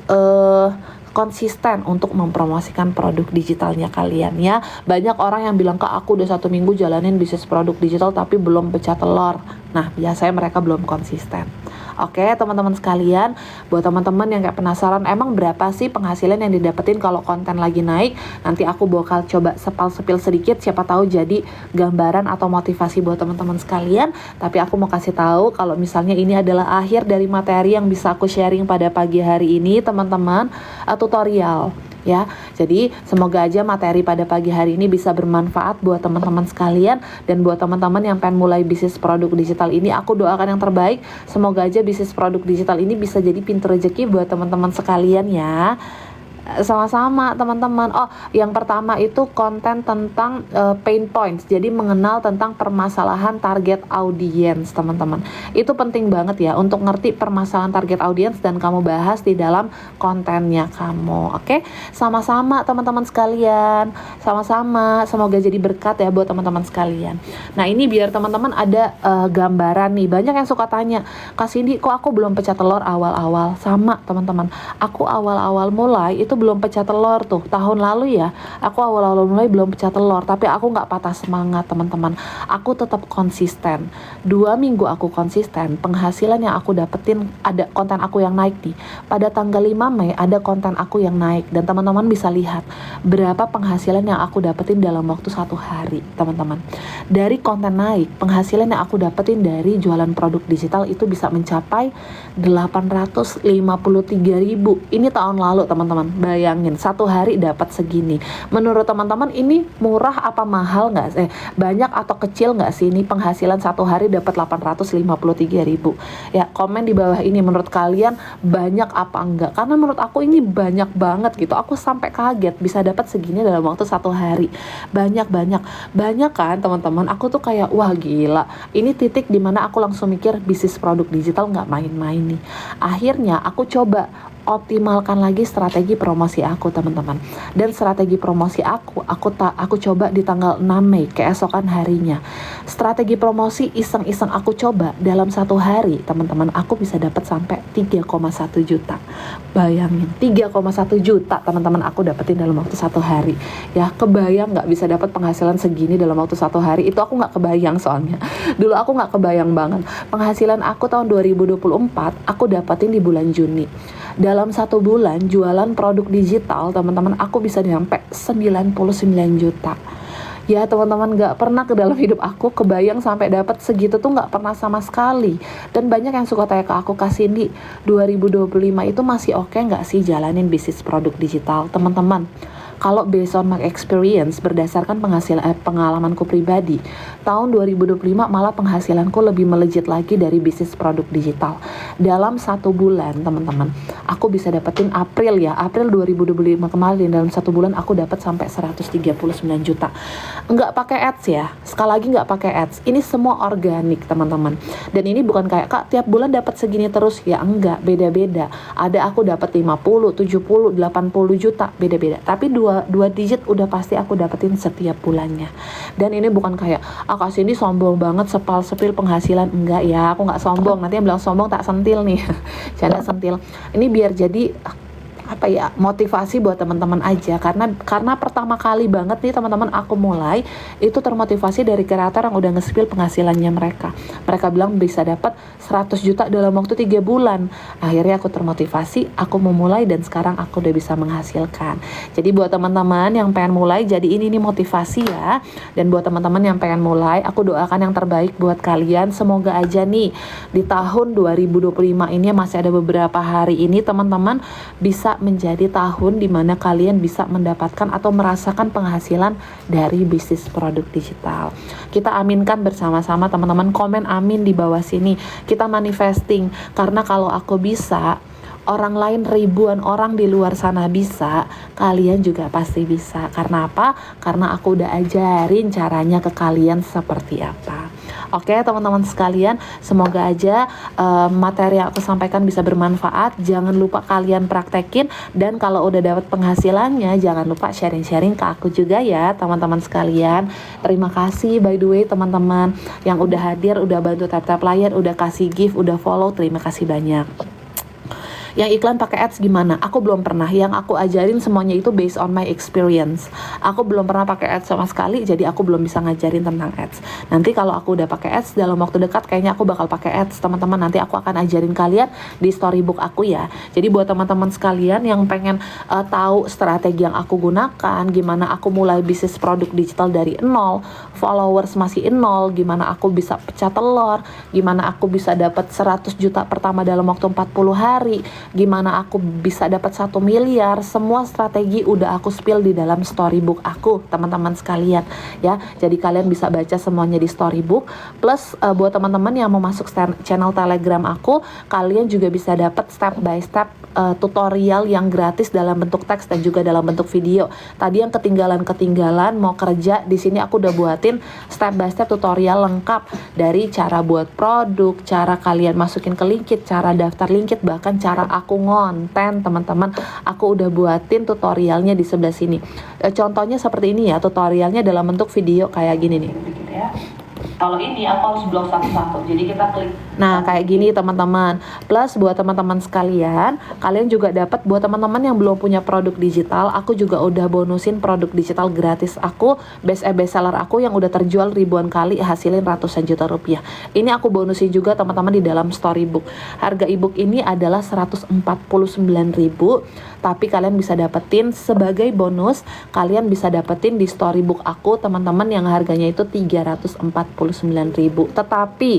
A: konsisten untuk mempromosikan produk digitalnya kalian ya. Banyak orang yang bilang, Kak, aku udah 1 minggu jalanin bisnis produk digital tapi belum pecah telur. Nah, biasanya mereka belum konsisten. Oke, teman-teman sekalian, buat teman-teman yang kayak penasaran emang berapa sih penghasilan yang didapetin kalau konten lagi naik, nanti aku bakal coba sepil sedikit, siapa tahu jadi gambaran atau motivasi buat teman-teman sekalian. Tapi aku mau kasih tahu kalau misalnya ini adalah akhir dari materi yang bisa aku sharing pada pagi hari ini, teman-teman, tutorial ya. Jadi semoga aja materi pada pagi hari ini bisa bermanfaat buat teman-teman sekalian, dan buat teman-teman yang pengen mulai bisnis produk digital ini, aku doakan yang terbaik. Semoga aja bisnis produk digital ini bisa jadi pintu rezeki buat teman-teman sekalian ya. Sama-sama teman-teman. Oh, yang pertama itu konten tentang pain points. Jadi mengenal tentang permasalahan target audience, teman-teman. Itu penting banget ya untuk ngerti permasalahan target audience dan kamu bahas di dalam kontennya kamu. Oke? Sama-sama teman-teman sekalian. Sama-sama. Semoga jadi berkat ya buat teman-teman sekalian. Nah, ini biar teman-teman ada gambaran nih. Banyak yang suka tanya, Kak Cindy, kok aku belum pecah telur awal-awal? Sama, teman-teman. Aku awal-awal mulai itu itu belum pecah telur tuh. Tahun lalu ya, aku awal-awal mulai belum pecah telur, tapi aku nggak patah semangat teman-teman. Aku tetap konsisten. 2 minggu aku konsisten, penghasilan yang aku dapetin, ada konten aku yang naik nih. Pada tanggal 5 Mei ada konten aku yang naik, dan teman-teman bisa lihat berapa penghasilan yang aku dapetin dalam waktu 1 hari teman-teman. Dari konten naik, penghasilan yang aku dapetin dari jualan produk digital itu bisa mencapai 853.000. Ini tahun lalu teman-teman. Bayangin 1 hari dapat segini. Menurut teman-teman ini murah apa mahal nggak? Banyak atau kecil nggak sih ini penghasilan 1 hari dapat 853.000? Ya, komen di bawah ini menurut kalian banyak apa enggak? Karena menurut aku ini banyak banget gitu. Aku sampai kaget bisa dapat segini dalam waktu 1 hari. Banyak kan teman-teman. Aku tuh kayak wah gila. Ini titik dimana aku langsung mikir bisnis produk digital nggak main-main nih. Akhirnya aku coba optimalkan lagi strategi promosi aku teman-teman. Dan strategi promosi aku coba di tanggal 6 Mei keesokan harinya. Strategi promosi iseng-iseng aku coba dalam 1 hari teman-teman, aku bisa dapat sampai 3,1 juta. Bayangin 3,1 juta teman-teman aku dapetin dalam waktu 1 hari. Ya kebayang nggak bisa dapat penghasilan segini dalam waktu 1 hari? Itu aku nggak kebayang soalnya. Dulu aku nggak kebayang banget. Penghasilan aku tahun 2024 aku dapetin di bulan Juni. Dalam 1 bulan jualan produk digital teman-teman aku bisa nyampe 99 juta. Ya teman-teman, gak pernah ke dalam hidup aku kebayang sampai dapat segitu tuh, gak pernah sama sekali. Dan banyak yang suka tanya ke aku, Kak Cindy 2025 itu masih oke gak sih jalanin bisnis produk digital? Teman-teman, kalau based on my experience, berdasarkan pengalamanku pribadi, tahun 2025 malah penghasilanku lebih melejit lagi dari bisnis produk digital. Dalam 1 bulan teman-teman, aku bisa dapetin April 2025 kemarin, dalam 1 bulan aku dapat sampai 139 juta. Nggak pakai ads ya, sekali lagi nggak pakai ads. Ini semua organik teman-teman. Dan ini bukan kayak Kak tiap bulan dapat segini terus, ya enggak, beda-beda. Ada aku dapat 50, 70, 80 juta, beda-beda. Tapi dua digit udah pasti aku dapetin setiap bulannya. Dan ini bukan kayak Kak Cindy sombong banget sepil penghasilan. Enggak ya, aku nggak sombong. Nanti yang bilang sombong tak sentil nih. Canda sentil. Ini biar jadi motivasi buat teman-teman aja, karena pertama kali banget nih teman-teman aku mulai itu termotivasi dari kreator yang udah nge-spill penghasilannya mereka bilang bisa dapat 100 juta dalam waktu 3 bulan. Akhirnya aku termotivasi, aku mau mulai, dan sekarang aku udah bisa menghasilkan. Jadi buat teman-teman yang pengen mulai, jadi ini nih motivasi ya. Dan buat teman-teman yang pengen mulai, aku doakan yang terbaik buat kalian. Semoga aja nih di tahun 2025 ini masih ada beberapa hari ini teman-teman bisa menjadi tahun dimana kalian bisa mendapatkan atau merasakan penghasilan dari bisnis produk digital. Kita aminkan bersama-sama teman-teman, komen amin di bawah sini. Kita manifesting, karena kalau aku bisa, orang lain ribuan orang di luar sana bisa, kalian juga pasti bisa. Karena apa? Karena aku udah ajarin caranya ke kalian seperti apa. Oke teman-teman sekalian, semoga aja materi yang aku sampaikan bisa bermanfaat. Jangan lupa kalian praktekin, dan kalau udah dapat penghasilannya jangan lupa sharing-sharing ke aku juga ya teman-teman sekalian. Terima kasih by the way teman-teman yang udah hadir, udah bantu tap-tap layar, udah kasih gift, udah follow, terima kasih banyak. Yang iklan pakai ads gimana? Aku belum pernah. Yang aku ajarin semuanya itu based on my experience. Aku belum pernah pakai ads sama sekali, jadi aku belum bisa ngajarin tentang ads. Nanti kalau aku udah pakai ads dalam waktu dekat, kayaknya aku bakal pakai ads teman-teman. Nanti aku akan ajarin kalian di storybook aku ya. Jadi buat teman-teman sekalian yang pengen tahu strategi yang aku gunakan, gimana aku mulai bisnis produk digital dari nol, followers masih nol, gimana aku bisa pecah telur, gimana aku bisa dapat 100 juta pertama dalam waktu 40 hari, gimana aku bisa dapat 1 miliar, semua strategi udah aku spill di dalam storybook aku teman-teman sekalian ya. Jadi kalian bisa baca semuanya di storybook. Plus buat teman-teman yang mau masuk channel Telegram aku, kalian juga bisa dapat step by step tutorial yang gratis dalam bentuk teks dan juga dalam bentuk video. Tadi yang ketinggalan mau kerja, di sini aku udah buatin step by step tutorial lengkap dari cara buat produk, cara kalian masukin ke Linkit, cara daftar Linkit, bahkan cara aku ngonten teman-teman. Aku udah buatin tutorialnya di sebelah sini. Contohnya seperti ini ya, tutorialnya dalam bentuk video kayak gini nih. Kalau ini aku harus blok satu-satu, jadi kita klik. Nah kayak gini teman-teman. Plus buat teman-teman sekalian, kalian juga dapat buat teman-teman yang belum punya produk digital, aku juga udah bonusin produk digital gratis aku, best seller aku yang udah terjual ribuan kali, hasilin ratusan juta rupiah. Ini aku bonusin juga teman-teman di dalam storybook. Harga ebook ini adalah 149.000, tapi kalian bisa dapetin sebagai bonus, kalian bisa dapetin di storybook aku teman-teman yang harganya itu 349.000. Tetapi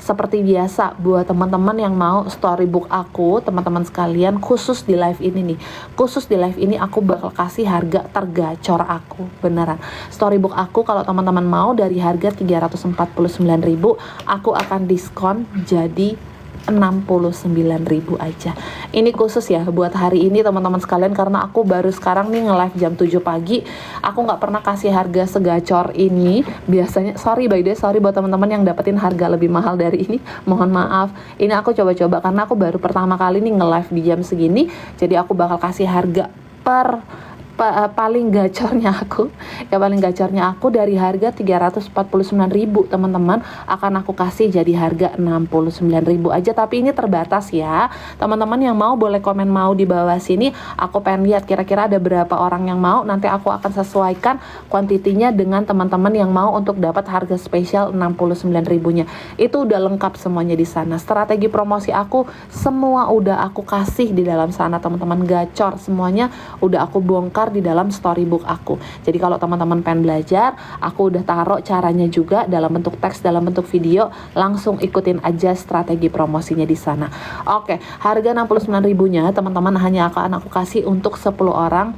A: seperti biasa buat teman-teman yang mau storybook aku, teman-teman sekalian, khusus di live ini nih, khusus di live ini aku bakal kasih harga tergacor aku, beneran. Storybook aku kalau teman-teman mau dari harga 349.000, aku akan diskon jadi 69.000 aja. Ini khusus ya buat hari ini teman-teman sekalian, karena aku baru sekarang nih nge-live jam 7 pagi. Aku nggak pernah kasih harga segacor ini. Biasanya, sorry buat teman-teman yang dapetin harga lebih mahal dari ini. Mohon maaf. Ini aku coba-coba karena aku baru pertama kali nih nge-live di jam segini. Jadi aku bakal kasih harga paling gacornya aku dari harga 349.000 teman-teman, akan aku kasih jadi harga 69.000 aja. Tapi ini terbatas ya teman-teman. Yang mau boleh komen mau di bawah sini, aku pengen lihat kira-kira ada berapa orang yang mau. Nanti aku akan sesuaikan kuantitinya dengan teman-teman yang mau untuk dapat harga spesial 69.000 nya. Itu udah lengkap semuanya di sana. Strategi promosi aku semua udah aku kasih di dalam sana teman-teman, gacor semuanya udah aku bongkar di dalam storybook aku. Jadi kalau teman-teman pengen belajar, aku udah taruh caranya juga dalam bentuk teks, dalam bentuk video. Langsung ikutin aja strategi promosinya di sana. Oke, harga 69.000 nya teman-teman hanya akan aku kasih untuk 10 orang.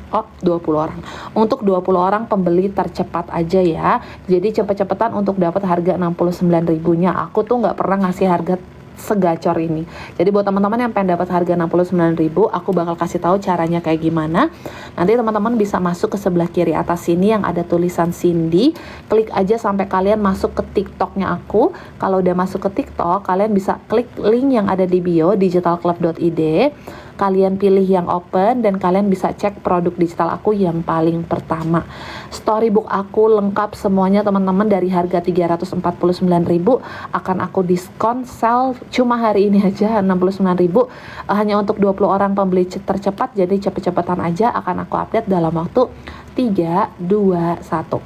A: 20 orang. Untuk 20 orang pembeli tercepat aja ya. Jadi cepet-cepetan untuk dapat harga 69.000 nya. Aku tuh nggak pernah ngasih harga segacor ini. Jadi buat teman-teman yang pengen dapat harga 69.000, aku bakal kasih tahu caranya kayak gimana. Nanti teman-teman bisa masuk ke sebelah kiri atas sini yang ada tulisan Cindy. Klik aja sampai kalian masuk ke TikToknya aku. Kalau udah masuk ke TikTok, kalian bisa klik link yang ada di bio digitalclub.id. Kalian pilih yang open dan kalian bisa cek produk digital aku yang paling pertama. Storybook aku lengkap semuanya teman-teman, dari harga 349.000 akan aku diskon sell cuma hari ini aja 69.000, hanya untuk 20 orang pembeli tercepat. Jadi cepet-cepetan aja, akan aku update dalam waktu 3, 2, 1.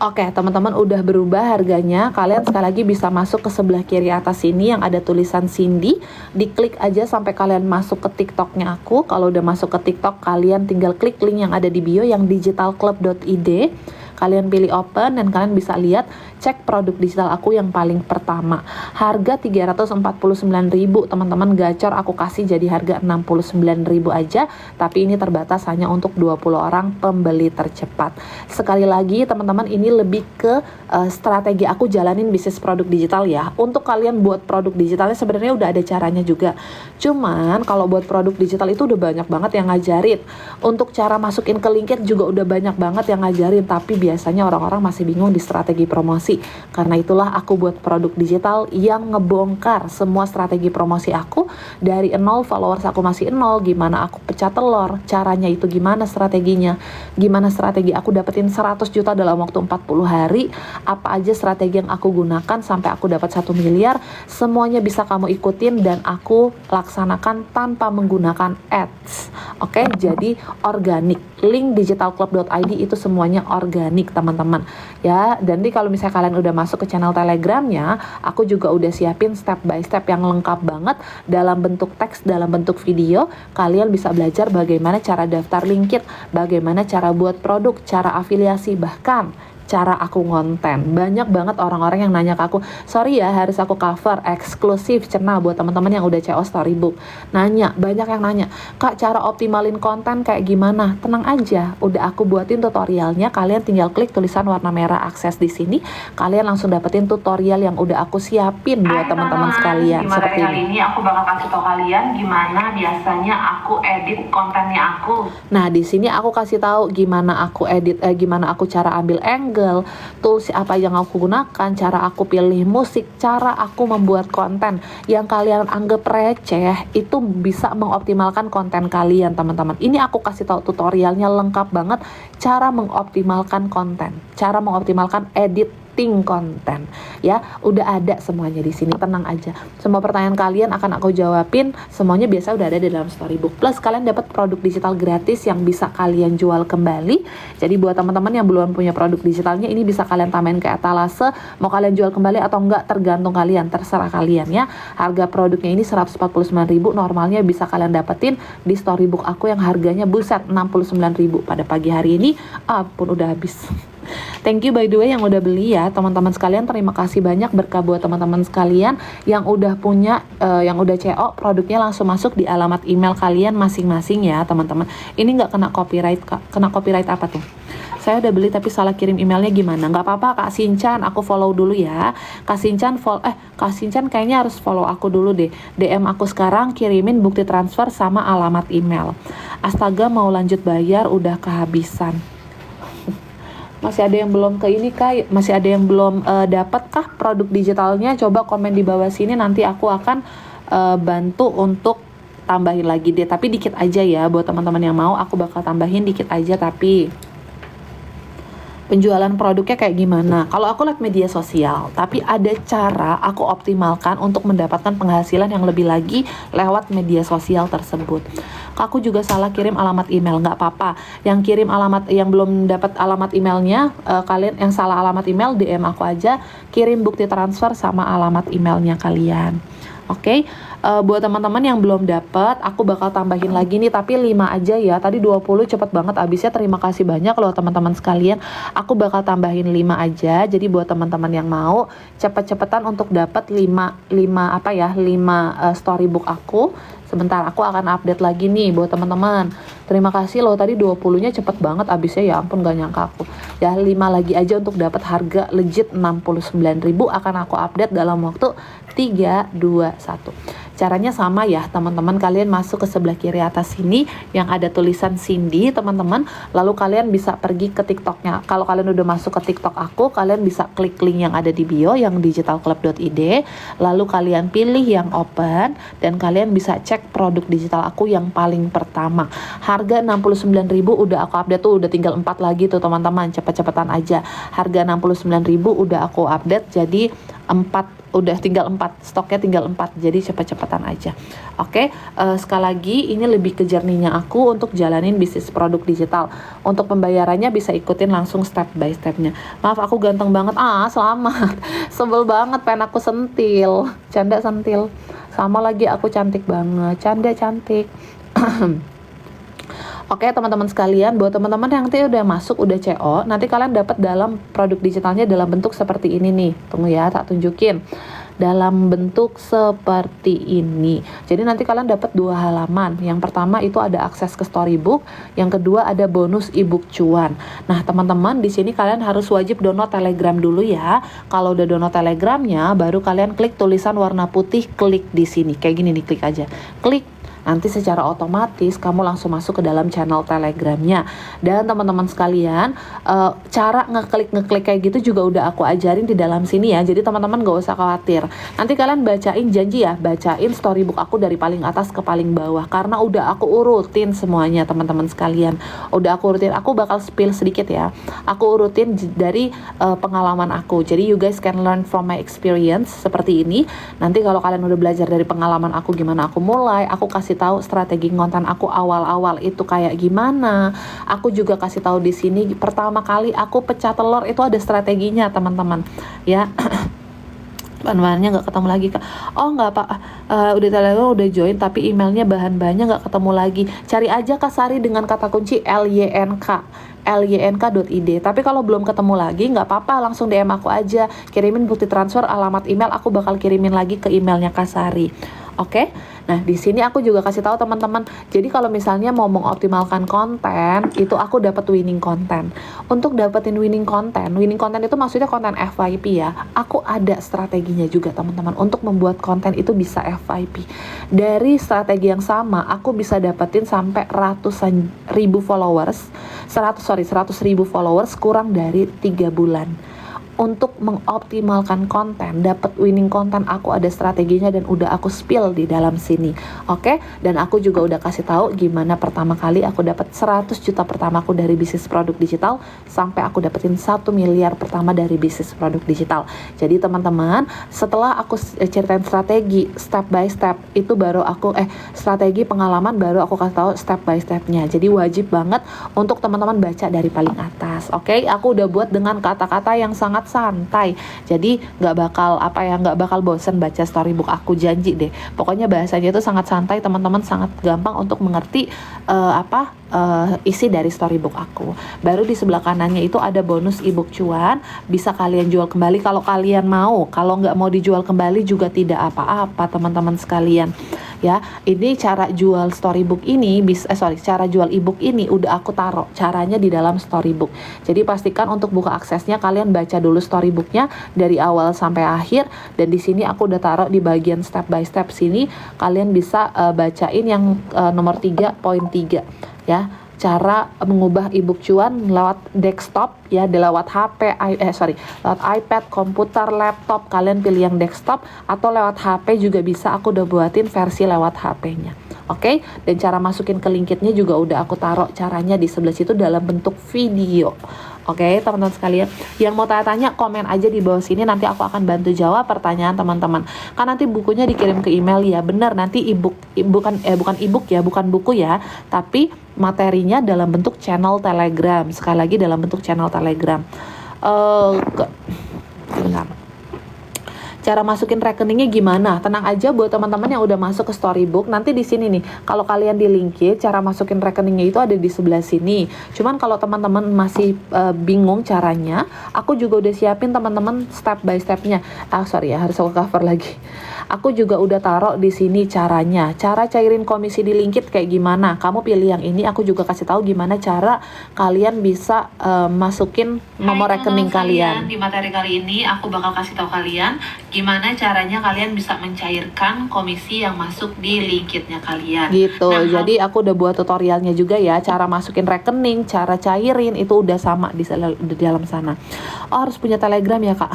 A: Oke teman-teman, udah berubah harganya. Kalian sekali lagi bisa masuk ke sebelah kiri atas sini yang ada tulisan Cindy. Diklik aja sampai kalian masuk ke TikToknya aku. Kalau udah masuk ke TikTok, kalian tinggal klik link yang ada di bio yang digitalclub.id. Kalian pilih open dan kalian bisa lihat, cek produk digital aku yang paling pertama. Harga 349.000 teman-teman, gacor aku kasih jadi harga 69.000 aja. Tapi ini terbatas hanya untuk 20 orang pembeli tercepat. Sekali lagi teman-teman, ini lebih ke strategi aku jalanin bisnis produk digital ya. Untuk kalian buat produk digitalnya sebenarnya udah ada caranya juga. Cuman kalau buat produk digital itu udah banyak banget yang ngajarin. Untuk cara masukin ke LinkedIn juga udah banyak banget yang ngajarin. Tapi biasanya orang-orang masih bingung di strategi promosi. Karena itulah aku buat produk digital yang ngebongkar semua strategi promosi aku. Dari 0 followers aku masih 0, gimana aku pecah telur, caranya itu gimana strateginya, gimana strategi aku dapetin 100 juta dalam waktu 40 hari, apa aja strategi yang aku gunakan sampai aku dapat 1 miliar, semuanya bisa kamu ikutin dan aku laksanakan tanpa menggunakan ads. Oke, jadi organik. Link digitalclub.id itu semuanya organik teman-teman ya. Dan kalau misalnya kalian udah masuk ke channel Telegramnya, aku juga udah siapin step by step yang lengkap banget dalam bentuk teks, dalam bentuk video. Kalian bisa belajar bagaimana cara daftar LinkedIn, bagaimana cara buat produk, cara afiliasi, bahkan cara aku ngonten. Banyak banget orang-orang yang nanya ke aku, sorry ya harus aku cover eksklusif cenah buat teman-teman yang udah CO Storybook. Nanya, banyak yang nanya, Kak cara optimalin konten kayak gimana? Tenang aja, udah aku buatin tutorialnya. Kalian tinggal klik tulisan warna merah akses di sini, kalian langsung dapetin tutorial yang udah aku siapin buat teman-teman sekalian. Seperti ini aku bakal kasih tau kalian gimana biasanya aku edit kontennya aku. Nah di sini aku kasih tahu gimana aku edit, gimana aku cara ambil angle, Google, tools apa yang aku gunakan, cara aku pilih musik, cara aku membuat konten yang kalian anggap receh itu bisa mengoptimalkan konten kalian, teman-teman. Ini aku kasih tahu tutorialnya lengkap banget, cara mengoptimalkan konten, cara mengoptimalkan editing konten, ya udah ada semuanya di sini. Tenang aja, semua pertanyaan kalian akan aku jawabin, semuanya biasa udah ada di dalam Storybook. Plus kalian dapat produk digital gratis yang bisa kalian jual kembali. Jadi buat teman-teman yang belum punya produk digitalnya, ini bisa kalian tambahin ke etalase, mau kalian jual kembali atau enggak tergantung kalian, terserah kalian ya. Harga produknya ini 149.000, normalnya bisa kalian dapetin di Storybook aku yang harganya buset 69.000 pada pagi hari ini, pun udah habis. Thank you by the way yang udah beli ya teman-teman sekalian. Terima kasih banyak, berkah buat teman-teman sekalian yang udah punya, yang udah CO, produknya langsung masuk di alamat email kalian masing-masing ya teman-teman. Ini nggak kena copyright, kena copyright apa tuh? Saya udah beli tapi salah kirim emailnya, gimana? Nggak apa-apa Kak Sinchan, aku follow dulu ya. Kak Sinchan Kak Sinchan kayaknya harus follow aku dulu deh. DM aku sekarang, kirimin bukti transfer sama alamat email. Astaga, mau lanjut bayar udah kehabisan. Masih ada yang belum ke ini Kak? Masih ada yang belum dapat kah produk digitalnya? Coba komen di bawah sini, nanti aku akan bantu untuk tambahin lagi deh. Tapi dikit aja ya, buat teman-teman yang mau aku bakal tambahin dikit aja. Tapi penjualan produknya kayak gimana? Kalau aku lihat media sosial, tapi ada cara aku optimalkan untuk mendapatkan penghasilan yang lebih lagi lewat media sosial tersebut. Aku juga salah kirim alamat email, nggak apa-apa. Yang kirim alamat, yang belum dapat alamat emailnya, kalian yang salah alamat email DM aku aja, kirim bukti transfer sama alamat emailnya kalian. Oke, buat teman-teman yang belum dapat, aku bakal tambahin lagi nih, tapi 5 aja ya. Tadi 20 cepet banget habisnya. Terima kasih banyak loh teman-teman sekalian. Aku bakal tambahin 5 aja. Jadi buat teman-teman yang mau cepet-cepetan untuk dapat 5 storybook aku. Sebentar, aku akan update lagi nih buat teman-teman. Terima kasih loh, tadi 20-nya cepet banget habisnya, ya ampun gak nyangka aku. Ya 5 lagi aja untuk dapat harga legit 69.000, akan aku update dalam waktu 3, 2, 1. Caranya sama ya teman-teman, kalian masuk ke sebelah kiri atas sini yang ada tulisan Cindy teman-teman, lalu kalian bisa pergi ke TikToknya. Kalau kalian udah masuk ke TikTok aku, kalian bisa klik link yang ada di bio yang digitalclub.id, lalu kalian pilih yang open dan kalian bisa cek produk digital aku yang paling pertama. Harga 69.000 udah aku update tuh, udah tinggal 4 lagi tuh teman-teman, cepet-cepetan aja. Harga 69.000 udah aku update jadi 4, udah tinggal 4, stoknya tinggal 4, jadi cepet-cepetan aja. Oke, sekali lagi ini lebih ke jernihnya aku untuk jalanin bisnis produk digital. Untuk pembayarannya bisa ikutin langsung step by stepnya. Maaf aku ganteng banget, selamat. Sebel banget, pengen aku sentil, canda sentil. Sama lagi aku cantik banget, canda cantik. Oke teman-teman sekalian, buat teman-teman yang nanti udah masuk, udah CO, nanti kalian dapat dalam produk digitalnya dalam bentuk seperti ini nih. Tunggu ya, tak tunjukin. Dalam bentuk seperti ini. Jadi nanti kalian dapat 2 halaman. Yang pertama itu ada akses ke Storybook, yang kedua ada bonus ebook cuan. Nah teman-teman, di sini kalian harus wajib download Telegram dulu ya. Kalau udah download Telegramnya, baru kalian klik tulisan warna putih, klik di sini. Kayak gini nih, klik aja. Klik. Nanti secara otomatis kamu langsung masuk ke dalam channel Telegramnya. Dan teman-teman sekalian, cara ngeklik kayak gitu juga udah aku ajarin di dalam sini ya. Jadi teman-teman gak usah khawatir. Nanti kalian bacain, janji ya, bacain storybook aku dari paling atas ke paling bawah. Karena udah aku urutin semuanya teman-teman sekalian. Udah aku urutin, aku bakal spill sedikit ya. Aku urutin dari pengalaman aku. Jadi you guys can learn from my experience seperti ini. Nanti kalau kalian udah belajar dari pengalaman aku, gimana aku mulai, aku kasih tahu strategi konten aku awal-awal itu kayak gimana. Aku juga kasih tahu di sini pertama kali aku pecah telur itu ada strateginya teman-teman ya. Bahan-bahannya nggak ketemu lagi Kak. Oh nggak Pak, udah Telegram udah join tapi emailnya bahan-bahannya nggak ketemu lagi. Cari aja Kak Sari dengan kata kunci lynk.id. Tapi kalau belum ketemu lagi nggak apa-apa, langsung DM aku aja, kirimin bukti transfer, alamat email, aku bakal kirimin lagi ke emailnya Kak Sari. Oke, Nah, di sini aku juga kasih tahu teman-teman. Jadi kalau misalnya mau mengoptimalkan konten, itu aku dapat winning content. Untuk dapetin winning content itu maksudnya konten FYP ya. Aku ada strateginya juga teman-teman untuk membuat konten itu bisa FYP. Dari strategi yang sama, aku bisa dapetin sampai ratusan ribu followers, 100 ribu followers kurang dari 3 bulan. Untuk mengoptimalkan konten, dapat winning konten, aku ada strateginya dan udah aku spill di dalam sini. Oke? Dan aku juga udah kasih tahu gimana pertama kali aku dapat 100 juta pertamaku dari bisnis produk digital sampai aku dapetin 1 miliar pertama dari bisnis produk digital. Jadi teman-teman, setelah aku ceritain strategi step by step, itu baru aku strategi pengalaman baru aku kasih tahu step by stepnya. Jadi wajib banget untuk teman-teman baca dari paling atas. Oke? Aku udah buat dengan kata-kata yang sangat santai, jadi nggak bakal bosen baca storybook aku, janji deh. Pokoknya bahasanya itu sangat santai teman-teman, sangat gampang untuk mengerti isi dari storybook aku. Baru di sebelah kanannya itu ada bonus ebook cuan, bisa kalian jual kembali kalau kalian mau. Kalau nggak mau dijual kembali juga tidak apa-apa teman-teman sekalian. Ya, ini cara jual storybook ini cara jual ebook ini udah aku taruh caranya di dalam storybook. Jadi pastikan untuk buka aksesnya kalian baca dulu storybooknya dari awal sampai akhir, dan di sini aku udah taruh di bagian step by step sini. Kalian bisa bacain yang nomor 3.3 ya. Cara mengubah ebook cuan lewat desktop ya, lewat lewat iPad, komputer, laptop, kalian pilih yang desktop, atau lewat HP juga bisa, aku udah buatin versi lewat HP-nya. Oke? Dan cara masukin ke linkitnya juga udah aku taruh caranya di sebelah situ dalam bentuk video. Oke, teman-teman sekalian, yang mau tanya-tanya komen aja di bawah sini, nanti aku akan bantu jawab pertanyaan teman-teman. Kan nanti bukunya dikirim ke email ya, benar, nanti bukan ebook ya, bukan buku ya, tapi materinya dalam bentuk channel Telegram. Sekali lagi dalam bentuk channel Telegram. Bentar. Cara masukin rekeningnya gimana? Tenang aja buat teman-teman yang udah masuk ke storybook, nanti di sini nih, kalau kalian di linkit, cara masukin rekeningnya itu ada di sebelah sini. Cuman kalau teman-teman masih bingung caranya, aku juga udah siapin teman-teman step by stepnya. Harus aku cover lagi. Aku juga udah taruh di sini caranya. Cara cairin komisi di linkit kayak gimana? Kamu pilih yang ini, aku juga kasih tahu gimana cara kalian bisa masukin nomor rekening kalian. Di materi kali ini aku bakal kasih tahu kalian gimana caranya kalian bisa mencairkan komisi yang masuk di linkitnya kalian. Gitu. Nah, jadi aku udah buat tutorialnya juga ya, cara masukin rekening, cara cairin itu udah sama di dalam sana. Oh, harus punya Telegram ya Kak?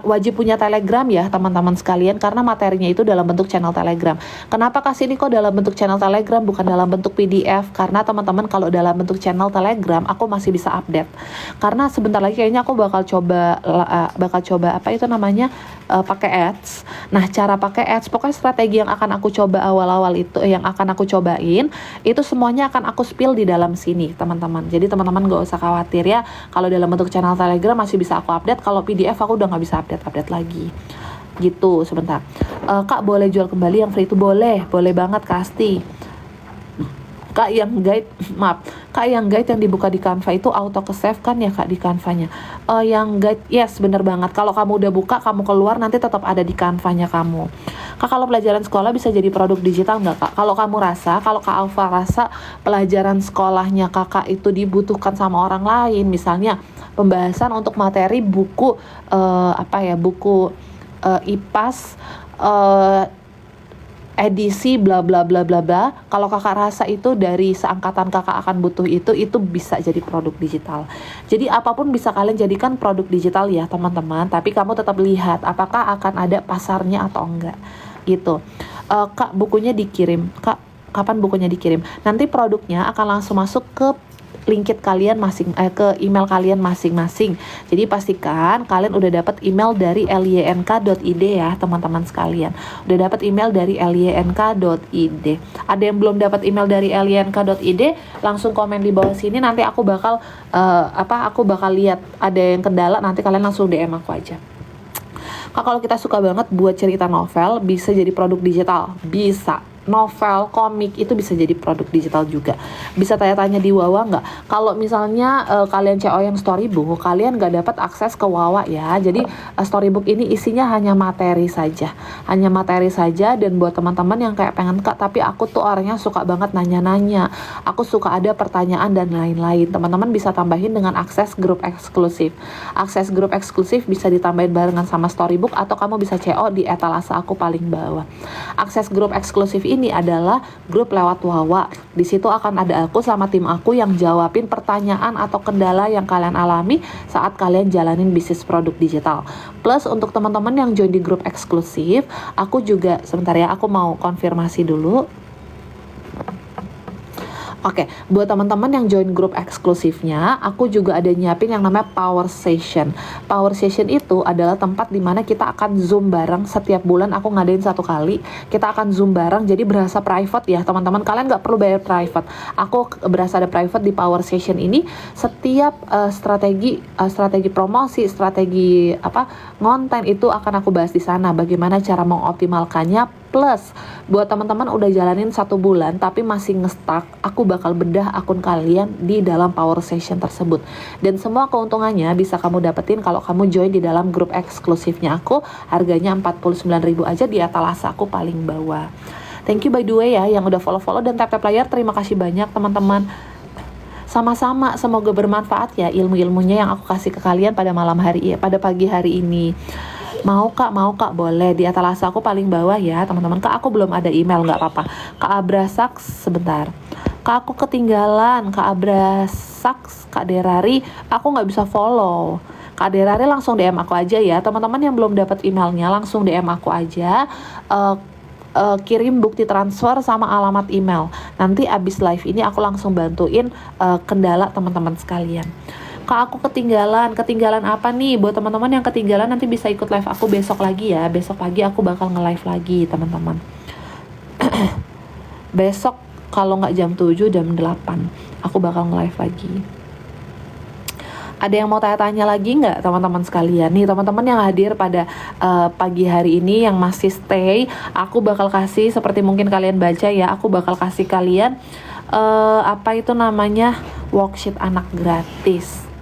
A: Wajib punya Telegram ya teman-teman sekalian, karena materinya itu dalam bentuk channel Telegram. Kenapa kasih ini kok dalam bentuk channel Telegram bukan dalam bentuk PDF? Karena teman-teman kalau dalam bentuk channel Telegram aku masih bisa update. Karena sebentar lagi kayaknya aku bakal coba pakai ads. Nah, cara pakai ads, pokoknya strategi yang akan aku coba awal-awal itu, yang akan aku cobain, itu semuanya akan aku spill di dalam sini, teman-teman. Jadi teman-teman gak usah khawatir ya, kalau dalam bentuk channel Telegram masih bisa aku update, kalau PDF aku udah gak bisa update lagi. Gitu, sebentar. Kak, boleh jual kembali yang free itu? Boleh banget, pasti. Kak, yang guide yang dibuka di Canva itu auto ke save kan ya Kak di Canva-nya? Yang guide, yes, bener banget. Kalau kamu udah buka, kamu keluar, nanti tetap ada di Canva-nya kamu. Kak, kalau pelajaran sekolah bisa jadi produk digital nggak Kak? Kalau Kak Alfa rasa pelajaran sekolahnya Kakak itu dibutuhkan sama orang lain, misalnya pembahasan untuk materi buku buku IPAS edisi bla bla bla bla bla, kalau kakak rasa itu dari seangkatan kakak akan butuh itu bisa jadi produk digital. Jadi apapun bisa kalian jadikan produk digital ya teman-teman, tapi kamu tetap lihat apakah akan ada pasarnya atau enggak gitu. Kak, bukunya dikirim. Kak, kapan bukunya dikirim? Nanti produknya akan langsung masuk ke linkit kalian ke email kalian masing-masing. Jadi pastikan kalian udah dapat email dari lynk.id ya teman-teman sekalian. Udah dapat email dari lynk.id. Ada yang belum dapat email dari lynk.id, langsung komen di bawah sini, nanti aku bakal lihat ada yang kendala, nanti kalian langsung DM aku aja. Kak, kalau kita suka banget buat cerita novel, bisa jadi produk digital? Bisa. novel, komik itu bisa jadi produk digital juga. Bisa tanya-tanya di Wawa nggak? Kalau misalnya kalian CO yang storybook, kalian nggak dapat akses ke Wawa ya. Jadi storybook ini isinya hanya materi saja, dan buat teman-teman yang kayak pengen Kak, tapi aku tuh orangnya suka banget nanya-nanya, aku suka ada pertanyaan dan lain-lain. Teman-teman bisa tambahin dengan akses grup eksklusif. Akses grup eksklusif bisa ditambahin barengan sama storybook atau kamu bisa CO di etalase aku paling bawah. Akses grup eksklusif ini adalah grup lewat Wawa. Di situ akan ada aku sama tim aku yang jawabin pertanyaan atau kendala yang kalian alami saat kalian jalanin bisnis produk digital. Plus untuk teman-teman yang join di grup eksklusif, aku juga sebentar ya, aku mau konfirmasi dulu. Oke, buat teman-teman yang join grup eksklusifnya, aku juga ada nyiapin yang namanya Power Session. Power Session itu adalah tempat dimana kita akan Zoom bareng setiap bulan. Aku ngadain 1 kali, kita akan Zoom bareng, jadi berasa private ya teman-teman. Kalian nggak perlu bayar private. Aku berasa ada private di Power Session ini. Setiap strategi promosi, strategi konten itu akan aku bahas di sana. Bagaimana cara mengoptimalkannya. Plus, buat teman-teman udah jalanin 1 bulan tapi masih nge-stuck, aku bakal bedah akun kalian di dalam Power Session tersebut. Dan semua keuntungannya bisa kamu dapetin kalau kamu join di dalam grup eksklusifnya aku. Harganya 49.000 aja di etalase aku paling bawah. Thank you by the way ya yang udah follow-follow dan tap-tap layar. Terima kasih banyak teman-teman. Sama-sama, semoga bermanfaat ya ilmu-ilmunya yang aku kasih ke kalian pada pagi hari ini. Mau kak, boleh di etalase aku paling bawah ya teman-teman. Kak, aku belum ada email, nggak apa-apa. Kak Abrasaks, sebentar. Kak, aku ketinggalan. Kak Abrasaks, Kak Derari, aku nggak bisa follow. Kak Derari langsung DM aku aja ya. Teman-teman yang belum dapat emailnya langsung DM aku aja. Kirim bukti transfer sama alamat email. Nanti abis live ini aku langsung bantuin kendala teman-teman sekalian. Kak, aku ketinggalan apa nih? Buat teman-teman yang ketinggalan nanti bisa ikut live aku besok lagi ya. Besok pagi aku bakal nge-live lagi teman-teman. Besok kalau nggak jam 7, jam 8 aku bakal nge-live lagi. Ada yang mau tanya-tanya lagi nggak teman-teman sekalian? Nih teman-teman yang hadir pada pagi hari ini yang masih stay, aku bakal kasih seperti mungkin kalian baca ya, aku bakal kasih kalian worksheet anak gratis.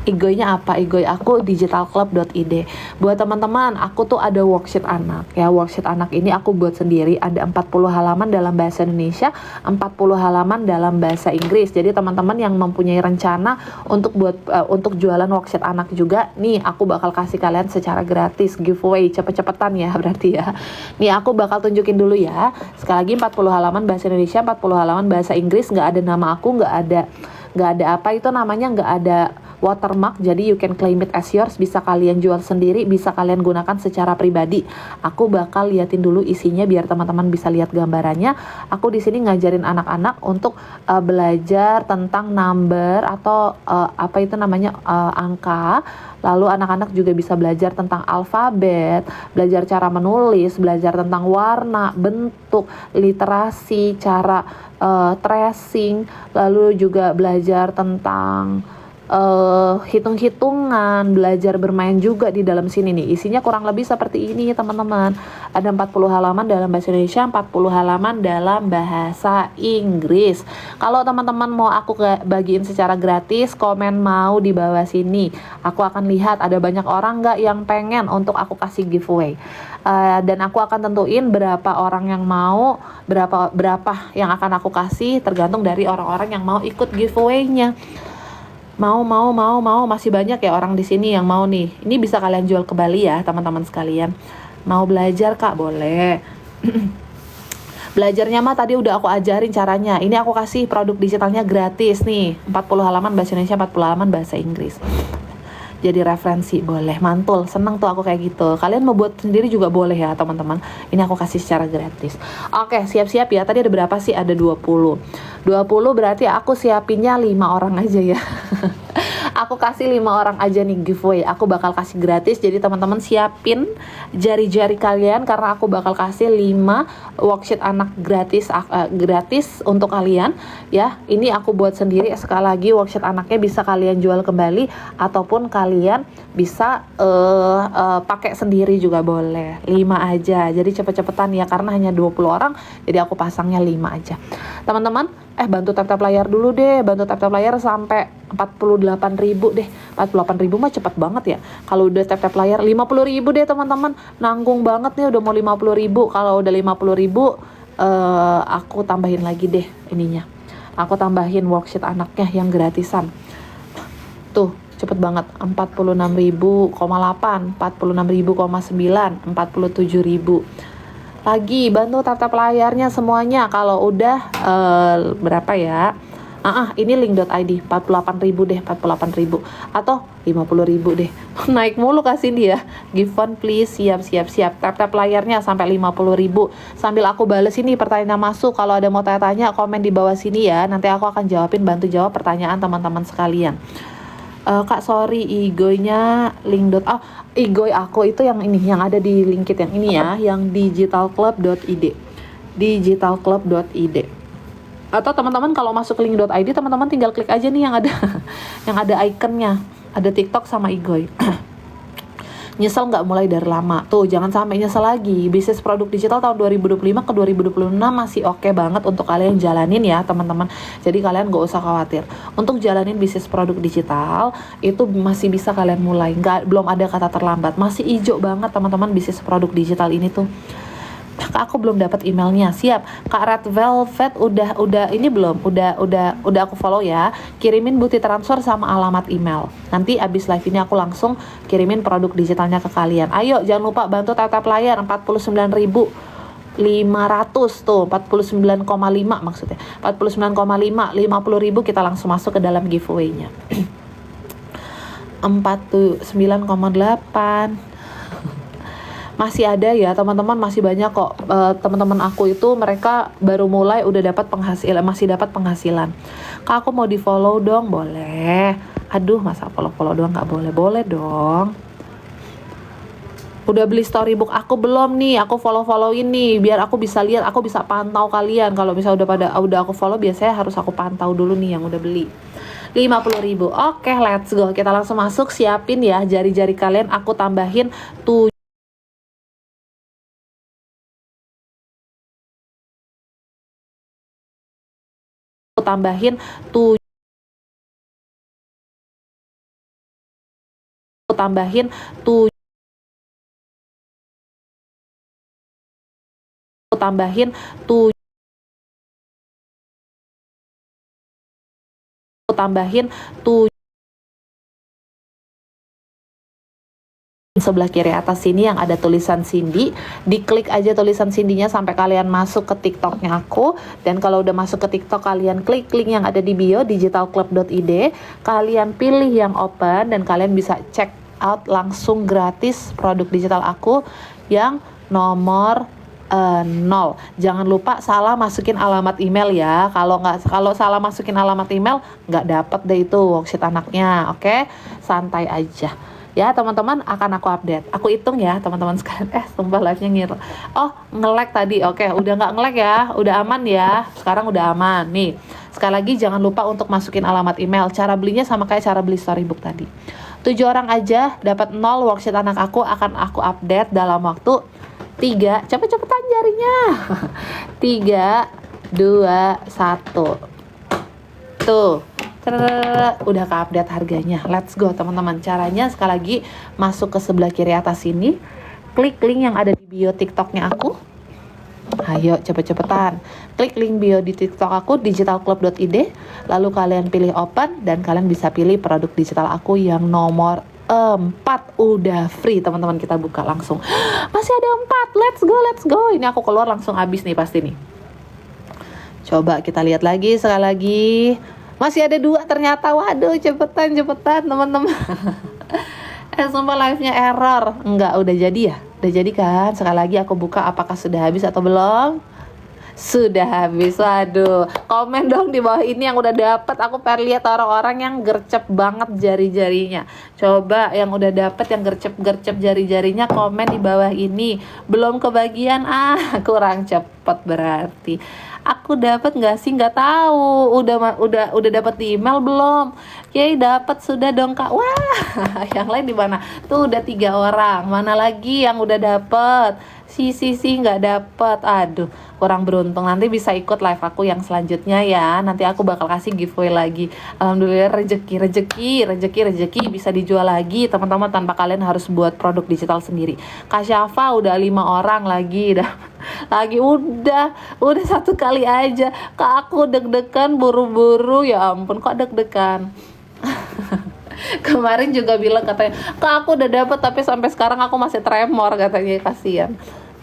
A: Igoy-nya apa? Igoy aku digitalclub.id. Buat teman-teman, aku tuh ada worksheet anak ya. Worksheet anak ini aku buat sendiri, ada 40 halaman dalam bahasa Indonesia, 40 halaman dalam bahasa Inggris. Jadi teman-teman yang mempunyai rencana untuk jualan worksheet anak juga, nih aku bakal kasih kalian secara gratis, giveaway cepet-cepetan ya berarti ya. Nih aku bakal tunjukin dulu ya. Sekali lagi 40 halaman bahasa Indonesia, 40 halaman bahasa Inggris, nggak ada nama aku, nggak ada nggak ada watermark, jadi you can claim it as yours, bisa kalian jual sendiri, bisa kalian gunakan secara pribadi. Aku bakal liatin dulu isinya biar teman-teman bisa lihat gambarannya. Aku di sini ngajarin anak-anak untuk belajar tentang number atau angka. Lalu anak-anak juga bisa belajar tentang alfabet, belajar cara menulis, belajar tentang warna, bentuk, literasi, cara tracing, lalu juga belajar tentang hitung-hitungan, belajar bermain juga di dalam sini nih. Isinya kurang lebih seperti ini teman-teman. Ada 40 halaman dalam bahasa Indonesia, 40 halaman dalam bahasa Inggris. Kalau teman-teman mau aku bagiin secara gratis, komen mau di bawah sini. Aku akan lihat ada banyak orang nggak yang pengen untuk aku kasih giveaway. Dan aku akan tentuin berapa orang yang mau, berapa yang akan aku kasih, tergantung dari orang-orang yang mau ikut giveaway-nya. Mau masih banyak ya orang di sini yang mau nih. Ini bisa kalian jual ke Bali ya teman-teman sekalian. Mau belajar kak, boleh. Belajarnya mah tadi udah aku ajarin caranya. Ini aku kasih produk digitalnya gratis nih, 40 halaman bahasa Indonesia, 40 halaman bahasa Inggris. Jadi referensi, boleh. Mantul, seneng tuh aku kayak gitu. Kalian mau buat sendiri juga boleh ya teman-teman. Ini aku kasih secara gratis. Oke, siap-siap ya. Tadi ada berapa sih? Ada 20 berarti aku siapinnya 5 orang aja ya. Aku kasih 5 orang aja nih giveaway. Aku bakal kasih gratis. Jadi teman-teman siapin jari-jari kalian karena aku bakal kasih 5 worksheet anak gratis gratis untuk kalian ya. Ini aku buat sendiri. Sekali lagi worksheet anaknya bisa kalian jual kembali ataupun kalian bisa pakai sendiri juga boleh. 5 aja. Jadi cepet-cepetan ya karena hanya 20 orang. Jadi aku pasangnya 5 aja. Teman-teman, bantu tap-tap layar dulu deh. Bantu tap-tap layar sampai 48.000 deh. 48.000 mah cepet banget ya. Kalau udah tap-tap layar 50.000 deh teman-teman. Nanggung banget nih udah mau 50.000. Kalau udah 50.000 aku tambahin lagi deh ininya. Aku tambahin worksheet anaknya yang gratisan. Tuh, cepet banget. 46.000,8, 46.000,9, 47.000. Lagi bantu tap-tap layarnya semuanya. Kalau udah berapa ya? Ini link.id 48.000 deh, 48.000 atau 50.000 deh. Naik mulu kasih dia. Give one please, siap. Tap-tap layarnya sampai 50.000. Sambil aku bales ini pertanyaan masuk. Kalau ada mau tanya-tanya komen di bawah sini ya. Nanti aku akan bantu jawab pertanyaan teman-teman sekalian. Kak sorry igonya igoy aku itu yang ini yang ada di linkit yang ini ya, yang digitalclub.id atau teman-teman kalau masuk ke link.id teman-teman tinggal klik aja nih yang ada yang ada ikonnya, ada TikTok sama igoy. Nyesel nggak mulai dari lama? Tuh jangan sampai nyesel lagi. Bisnis produk digital tahun 2025 ke 2026 masih oke banget untuk kalian jalanin ya teman-teman. Jadi kalian nggak usah khawatir. Untuk jalanin bisnis produk digital itu masih bisa kalian mulai. Belum ada kata terlambat. Masih hijau banget teman-teman bisnis produk digital ini tuh. Kak aku belum dapat emailnya. Siap. Kak Red Velvet udah ini belum? Udah aku follow ya. Kirimin bukti transfer sama alamat email. Nanti abis live ini aku langsung kirimin produk digitalnya ke kalian. Ayo jangan lupa bantu tap layar 49.500 tuh, 49,5 maksudnya. 49,5, 50.000 kita langsung masuk ke dalam giveaway-nya. 49,8 masih ada ya teman-teman, masih banyak kok. Teman-teman aku itu mereka baru mulai udah dapat penghasilan, masih dapat penghasilan. Kak aku mau di follow dong, boleh. Aduh masa follow doang nggak boleh? Boleh dong. Udah beli storybook aku belum nih? Aku follow ini biar aku bisa lihat, aku bisa pantau kalian. Kalau misalnya udah aku follow, biasanya harus aku pantau dulu nih yang udah beli. 50.000. Oke, let's go. Kita langsung masuk, siapin ya jari-jari kalian. Aku tambahin 7 tambahin 7 tambahin 7 tambahin 7 tambahin 7 sebelah kiri atas sini yang ada tulisan Cindy. Diklik aja tulisan Cindy-nya sampai kalian masuk ke TikToknya aku. Dan kalau udah masuk ke TikTok, kalian klik link yang ada di bio digitalclub.id. Kalian pilih yang open dan kalian bisa check out langsung gratis produk digital aku yang nomor 0. Jangan lupa salah masukin alamat email ya. Kalau salah masukin alamat email nggak dapet deh itu worksheet anaknya. Oke, santai aja. Ya teman-teman, akan aku update. Aku hitung ya teman-teman sekalian. Sumpah live-nya ngir. Oh, nge-lag tadi. Oke, udah nggak nge-lag ya. Udah aman ya. Sekarang udah aman. Nih, sekali lagi jangan lupa untuk masukin alamat email. Cara belinya sama kayak cara beli storybook tadi. 7 orang aja dapat 0 worksheet anak aku, akan aku update dalam waktu 3. Cepet-cepetan jarinya. 3, 2, 1. Tuh. Udah ke update harganya. Let's go teman-teman. Caranya sekali lagi masuk ke sebelah kiri atas sini, klik link yang ada di bio TikToknya aku. Ayo cepet-cepetan klik link bio di TikTok aku digitalclub.id, lalu kalian pilih open dan kalian bisa pilih produk digital aku yang nomor 4. Udah free teman-teman, kita buka langsung. Masih ada 4. Let's go. Ini aku keluar langsung habis nih pasti nih. Coba kita lihat lagi sekali lagi. Masih ada 2 ternyata. Waduh, cepetan teman-teman. Sumpah live-nya error. Enggak, udah jadi ya? Udah jadi kan? Sekali lagi aku buka apakah sudah habis atau belum. Sudah habis. Waduh, komen dong di bawah ini yang udah dapet. Aku pengen lihat orang-orang yang gercep banget jari-jarinya. Coba yang udah dapet, yang gercep-gercep jari-jarinya, komen di bawah ini. Belum kebagian, kurang cepet berarti. Aku dapat nggak sih? Nggak tahu. Udah dapat di email belum? Oke, dapat sudah dong Kak. Wah, yang lain di mana? Tuh udah 3 orang. Mana lagi yang udah dapet? Si nggak dapet. Aduh, kurang beruntung. Nanti bisa ikut live aku yang selanjutnya ya. Nanti aku bakal kasih giveaway lagi. Alhamdulillah, rezeki bisa dijual lagi teman-teman, tanpa kalian harus buat produk digital sendiri. Kak Syafa udah 5 orang lagi dah. Lagi udah satu kali aja. Kak, aku deg-degan buru-buru. Ya ampun, kok deg-degan. Kemarin juga bilang katanya, Kak, aku udah dapet tapi sampai sekarang aku masih tremor katanya, kasihan.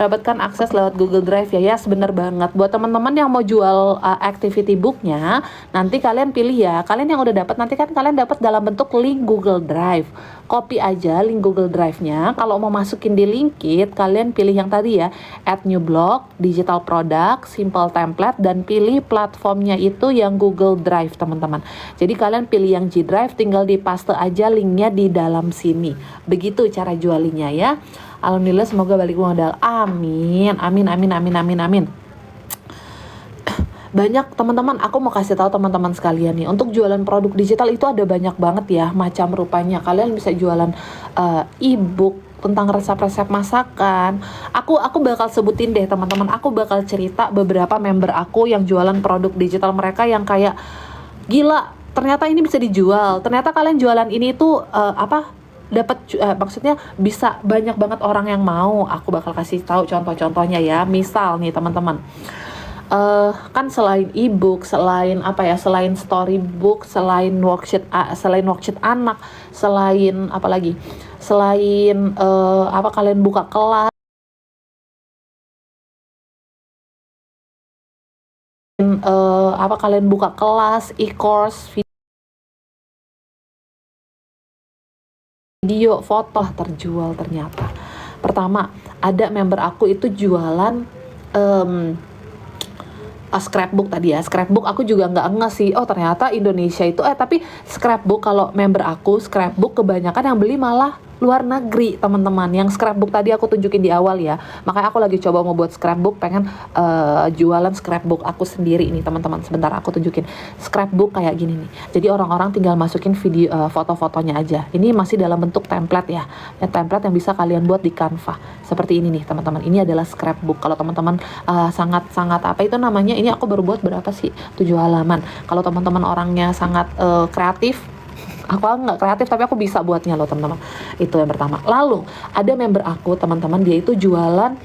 A: Dapatkan akses lewat Google Drive ya. Yes, bener banget. Buat teman-teman yang mau jual activity booknya, nanti kalian pilih ya. Kalian yang udah dapat, nanti kan kalian dapat dalam bentuk link Google Drive. Copy aja link Google Drive-nya. Kalau mau masukin di Linkit, kalian pilih yang tadi ya, Add New Blog, Digital Product, Simple Template, dan pilih platformnya itu yang Google Drive, teman-teman. Jadi kalian pilih yang G Drive, tinggal dipaste aja linknya di dalam sini. Begitu cara jualinya ya. Alhamdulillah, semoga balik modal. Amin. Banyak teman-teman, aku mau kasih tahu teman-teman sekalian nih, untuk jualan produk digital itu ada banyak banget ya macam rupanya. Kalian bisa jualan e-book tentang resep-resep masakan. Aku bakal sebutin deh teman-teman. Aku bakal cerita beberapa member aku yang jualan produk digital mereka yang kayak gila, ternyata ini bisa dijual. Ternyata kalian jualan ini tuh dapat maksudnya bisa banyak banget orang yang mau. Aku bakal kasih tahu contoh-contohnya ya. Misal nih teman-teman, kan selain e-book, selain selain storybook, selain worksheet anak, selain apa lagi, selain kalian buka kelas, e-course, video, foto terjual ternyata. Pertama, ada member aku itu jualan scrapbook tadi ya. Scrapbook aku juga nggak nge sih. Oh, ternyata Indonesia itu tapi scrapbook, kalau member aku scrapbook kebanyakan yang beli malah luar negeri, teman-teman. Yang scrapbook tadi aku tunjukin di awal ya. Makanya aku lagi coba mau buat scrapbook, pengen jualan scrapbook aku sendiri ini, teman-teman. Sebentar aku tunjukin. Scrapbook kayak gini nih. Jadi orang-orang tinggal masukin video foto-fotonya aja. Ini masih dalam bentuk template ya. Template yang bisa kalian buat di Canva. Seperti ini nih, teman-teman. Ini adalah scrapbook. Kalau teman-teman sangat apa itu namanya? Ini aku baru buat berapa sih? 7 halaman. Kalau teman-teman orangnya sangat kreatif, aku nggak kreatif tapi aku bisa buatnya loh teman-teman. Itu yang pertama. Lalu ada member aku teman-teman, dia itu jualan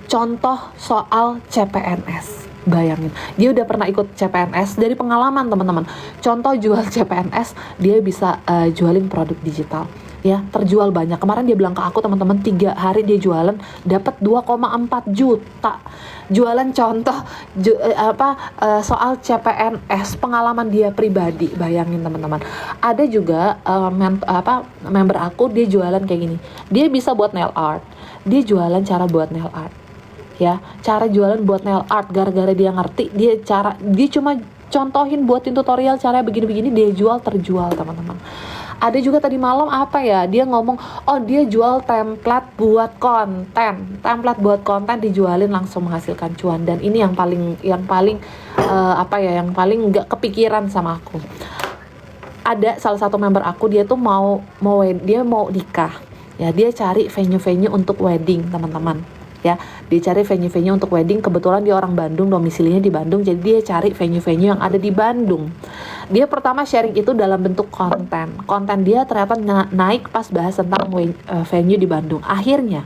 A: contoh soal CPNS. Bayangin, dia udah pernah ikut CPNS. Dari pengalaman teman-teman, contoh jual CPNS, dia bisa jualin produk digital ya, terjual banyak. Kemarin dia bilang ke aku teman-teman, 3 hari dia jualan dapat 2,4 juta. Jualan contoh soal CPNS, pengalaman dia pribadi. Bayangin teman-teman. Ada juga member aku, dia jualan kayak gini. Dia bisa buat nail art. Dia jualan cara buat nail art. Ya, cara jualan buat nail art, gara-gara dia ngerti, dia cuma contohin, buatin tutorial cara begini-begini, dia jual, terjual teman-teman. Ada juga tadi malam dia ngomong, dia jual template buat konten dijualin, langsung menghasilkan cuan. Dan ini yang paling nggak kepikiran sama aku. Ada salah satu member aku, dia tuh mau nikah ya, dia cari venue untuk wedding teman-teman ya. Dia cari venue untuk wedding. Kebetulan dia orang Bandung, domisilinya di Bandung, jadi dia cari venue yang ada di Bandung. Dia pertama sharing itu dalam bentuk konten dia ternyata naik pas bahas tentang venue di Bandung. Akhirnya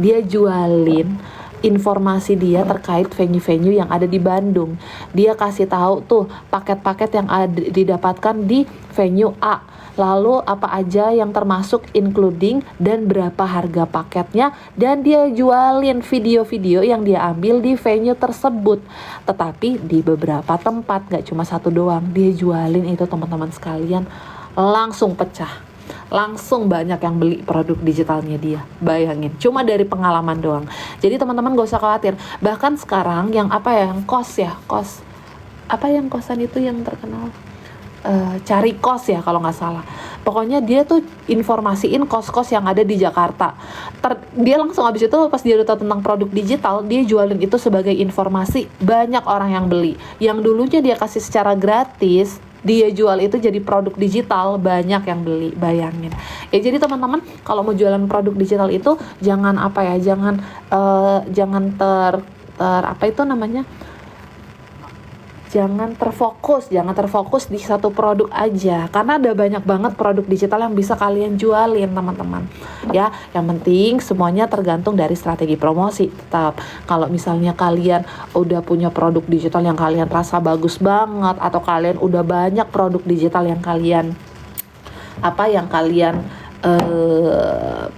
A: dia jualin informasi dia terkait venue-venue yang ada di Bandung. Dia kasih tahu tuh paket-paket yang didapatkan di venue A, lalu apa aja yang termasuk including dan berapa harga paketnya, dan dia jualin video-video yang dia ambil di venue tersebut. Tetapi di beberapa tempat, gak cuma satu doang, dia jualin itu teman-teman sekalian, langsung pecah. langsung banyak yang beli produk digitalnya dia. Bayangin, cuma dari pengalaman doang. Jadi teman-teman gak usah khawatir. Bahkan sekarang yang yang kos yang kosan itu yang terkenal, Cari Kos ya kalau nggak salah. Pokoknya dia tuh informasiin kos-kos yang ada di Jakarta. Dia langsung abis itu pas dia udah tahu tentang produk digital, dia jualin itu sebagai informasi. Banyak orang yang beli. Yang dulunya dia kasih secara gratis, dia jual itu jadi produk digital, banyak yang beli. Bayangin ya. Jadi teman-teman kalau mau jualan produk digital itu jangan jangan jangan terfokus di satu produk aja, karena ada banyak banget produk digital yang bisa kalian jualin teman-teman ya. Yang penting semuanya tergantung dari strategi promosi. Tetap kalau misalnya kalian udah punya produk digital yang kalian rasa bagus banget, atau kalian udah banyak produk digital yang kalian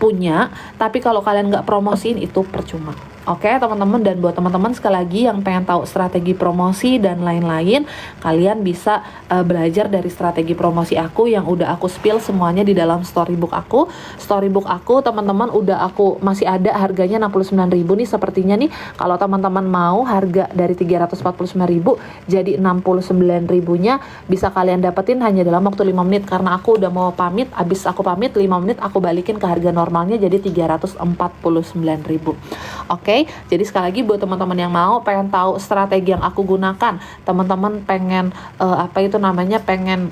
A: punya, tapi kalau kalian nggak promosiin itu percuma. Oke teman-teman, dan buat teman-teman sekali lagi yang pengen tahu strategi promosi dan lain-lain, kalian bisa belajar dari strategi promosi aku yang udah aku spill semuanya di dalam storybook aku. Storybook aku teman-teman masih ada harganya 69.000 nih sepertinya nih. Kalau teman-teman mau harga dari 349.000 jadi 69.000-nya bisa kalian dapetin hanya dalam waktu 5 menit, karena aku udah mau pamit. Abis aku pamit 5 menit aku balikin ke harga normalnya jadi 349.000. Oke, jadi sekali lagi buat teman-teman yang pengen tahu strategi yang aku gunakan, teman-teman pengen pengen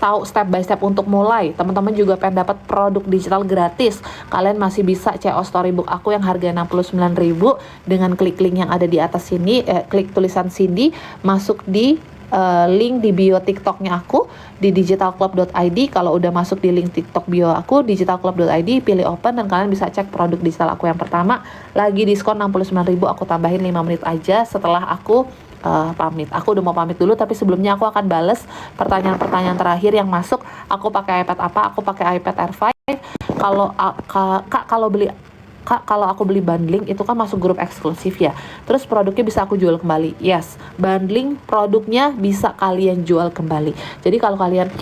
A: tahu step by step untuk mulai, teman-teman juga pengen dapat produk digital gratis, kalian masih bisa CO storybook aku yang harga 69.000 dengan klik link yang ada di atas sini, klik tulisan Cindy, masuk di link di bio TikToknya aku di digitalclub.id. Kalau udah masuk di link TikTok bio aku digitalclub.id, pilih open dan kalian bisa cek produk digital aku yang pertama lagi diskon 69.000. Aku tambahin 5 menit aja setelah aku pamit. Aku udah mau pamit dulu, tapi sebelumnya aku akan bales pertanyaan-pertanyaan terakhir yang masuk. Aku pakai iPad apa? Aku pakai iPad Air 5. Kalau aku beli bundling itu kan masuk grup eksklusif ya. Terus produknya bisa aku jual kembali. Yes, bundling produknya bisa kalian jual kembali. Jadi kalau kalian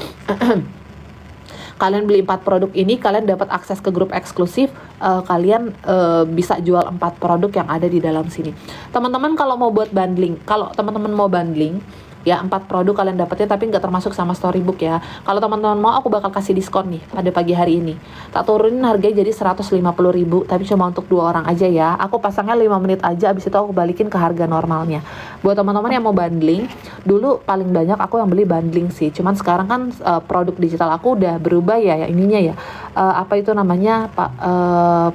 A: beli 4 produk ini, kalian dapat akses ke grup eksklusif. Kalian bisa jual 4 produk yang ada di dalam sini. Teman-teman kalau mau buat bundling, ya 4 produk kalian dapetin tapi nggak termasuk sama storybook ya. Kalau teman-teman mau, aku bakal kasih diskon nih pada pagi hari ini. Tak turunin harganya jadi 150.000, tapi cuma untuk 2 orang aja ya. Aku pasangnya 5 menit aja, abis itu aku balikin ke harga normalnya. Buat teman-teman yang mau bundling, dulu paling banyak aku yang beli bundling sih. Cuman sekarang kan produk digital aku udah berubah ya ininya ya.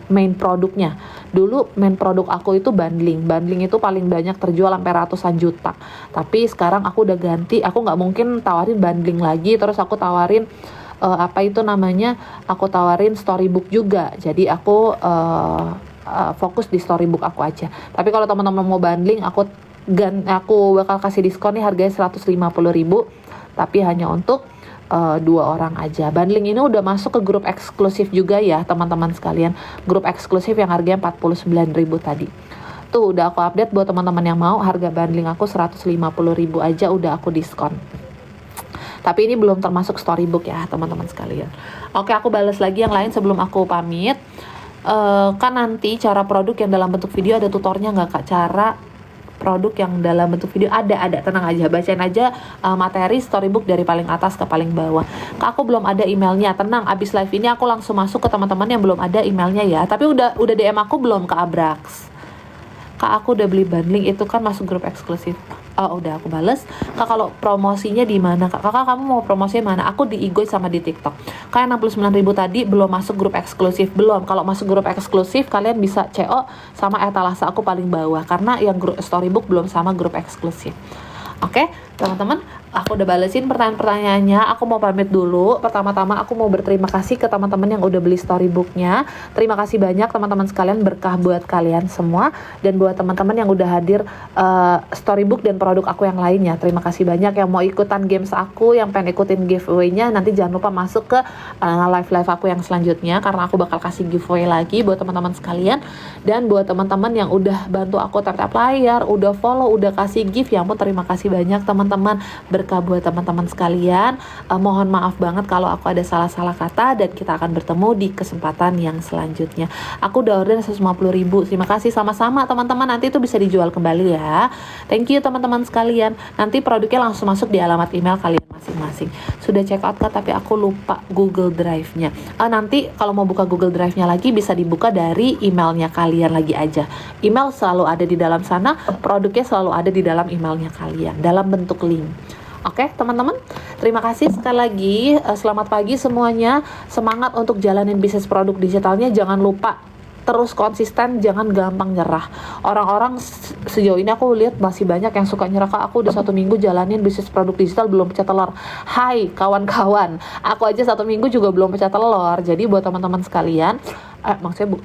A: Main produknya. Dulu main produk aku itu bundling itu paling banyak terjual sampai ratusan juta. Tapi sekarang aku udah ganti, aku nggak mungkin tawarin bundling lagi, terus aku tawarin aku tawarin storybook juga. Jadi aku fokus di storybook aku aja. Tapi kalau teman-teman mau bundling, aku bakal kasih diskon nih harganya 150.000, tapi hanya untuk 2 orang aja. Bundling ini udah masuk ke grup eksklusif juga ya teman-teman sekalian. Grup eksklusif yang harganya 49.000 tadi. Tuh udah aku update buat teman-teman yang mau, harga bundling aku 150.000 aja udah aku diskon. Tapi ini belum termasuk storybook ya teman-teman sekalian. Oke, aku balas lagi yang lain sebelum aku pamit. Kan nanti cara produk yang dalam bentuk video ada tutornya nggak kak? Cara produk yang dalam bentuk video ada, tenang aja, bacain aja materi storybook dari paling atas ke paling bawah. Kak, aku belum ada emailnya. Tenang, abis live ini aku langsung masuk ke teman-teman yang belum ada emailnya ya. Tapi udah DM aku belum ke Abrax? Kak, aku udah beli bundling itu kan masuk grup eksklusif. Oh, udah aku bales. Kak, kalau promosinya di mana? Kak, kamu mau promosinya mana? Aku di Igoy sama di TikTok. Kayak 69.000 tadi belum masuk grup eksklusif, belum. Kalau masuk grup eksklusif kalian bisa CO sama etalase aku paling bawah, karena yang grup storybook belum sama grup eksklusif. Oke, teman-teman, aku udah balesin pertanyaan-pertanyaannya. Aku mau pamit dulu. Pertama-tama aku mau berterima kasih ke teman-teman yang udah beli storybooknya. Terima kasih banyak teman-teman sekalian, berkah buat kalian semua. Dan buat teman-teman yang udah hadir storybook dan produk aku yang lainnya, terima kasih banyak. Yang mau ikutan games aku, yang pengen ikutin giveaway-nya, nanti jangan lupa masuk ke live-live aku yang selanjutnya, karena aku bakal kasih giveaway lagi buat teman-teman sekalian. Dan buat teman-teman yang udah bantu aku tap-tap layar, udah follow, udah kasih gift, ya ampun terima kasih banyak teman-teman. teman-teman, berkah buat teman-teman sekalian. Mohon maaf banget kalau aku ada salah-salah kata, dan kita akan bertemu di kesempatan yang selanjutnya. Aku udah order 150.000. Terima kasih, sama-sama teman-teman. Nanti itu bisa dijual kembali ya. Thank you teman-teman sekalian. Nanti produknya langsung masuk di alamat email kalian masing-masing. Sudah check out Kak, tapi aku lupa Google Drive-nya. Nanti kalau mau buka Google Drive-nya lagi bisa dibuka dari emailnya kalian lagi aja. Email selalu ada di dalam sana, produknya selalu ada di dalam emailnya kalian dalam bentuk link. Oke teman-teman, terima kasih sekali lagi. Selamat pagi semuanya. Semangat untuk jalanin bisnis produk digitalnya. Jangan lupa terus konsisten, jangan gampang nyerah. Orang-orang sejauh ini aku lihat masih banyak yang suka nyerah. Kak, aku udah 1 minggu jalanin bisnis produk digital belum pecah telur. Hai kawan-kawan, aku aja 1 minggu juga belum pecah telur. Jadi buat teman-teman sekalian, maksudnya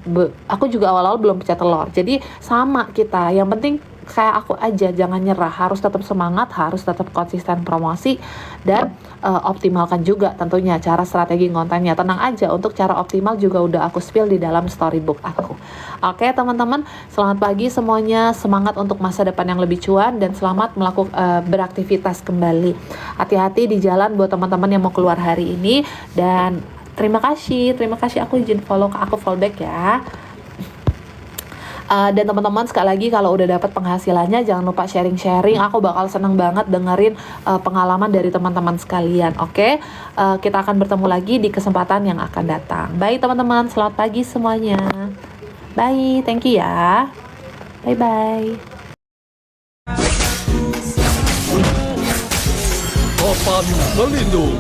A: aku juga awal-awal belum pecah telur. Jadi sama kita, yang penting kayak aku aja, jangan nyerah, harus tetap semangat, harus tetap konsisten promosi, dan optimalkan juga tentunya cara strategi kontennya. Tenang aja, untuk cara optimal juga udah aku spill di dalam storybook aku. Oke teman-teman, selamat pagi semuanya, semangat untuk masa depan yang lebih cuan, dan selamat beraktivitas kembali. Hati-hati di jalan buat teman-teman yang mau keluar hari ini, dan terima kasih aku izin aku follow back ya. Dan teman-teman sekali lagi, kalau udah dapat penghasilannya jangan lupa sharing-sharing. Aku bakal seneng banget dengerin pengalaman dari teman-teman sekalian. Oke, kita akan bertemu lagi di kesempatan yang akan datang. Bye teman-teman, selamat pagi semuanya. Bye, thank you ya. Bye-bye.
B: Papan Pelindung.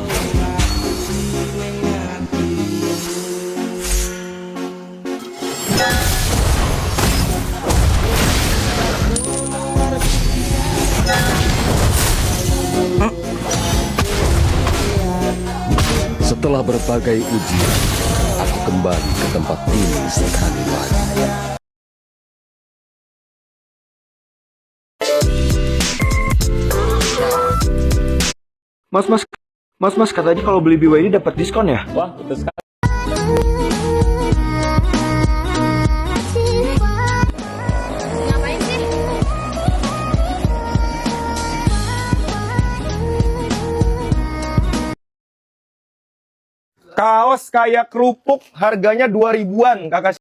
B: Setelah berbagai ujian, aku kembali ke tempat ini sekali lagi.
C: Mas, katanya kalau beli BYD dapat diskon ya?
D: Wah, betul sekali.
E: Ngapain sih?
C: Kaos kayak kerupuk harganya 2 ribuan, kakak.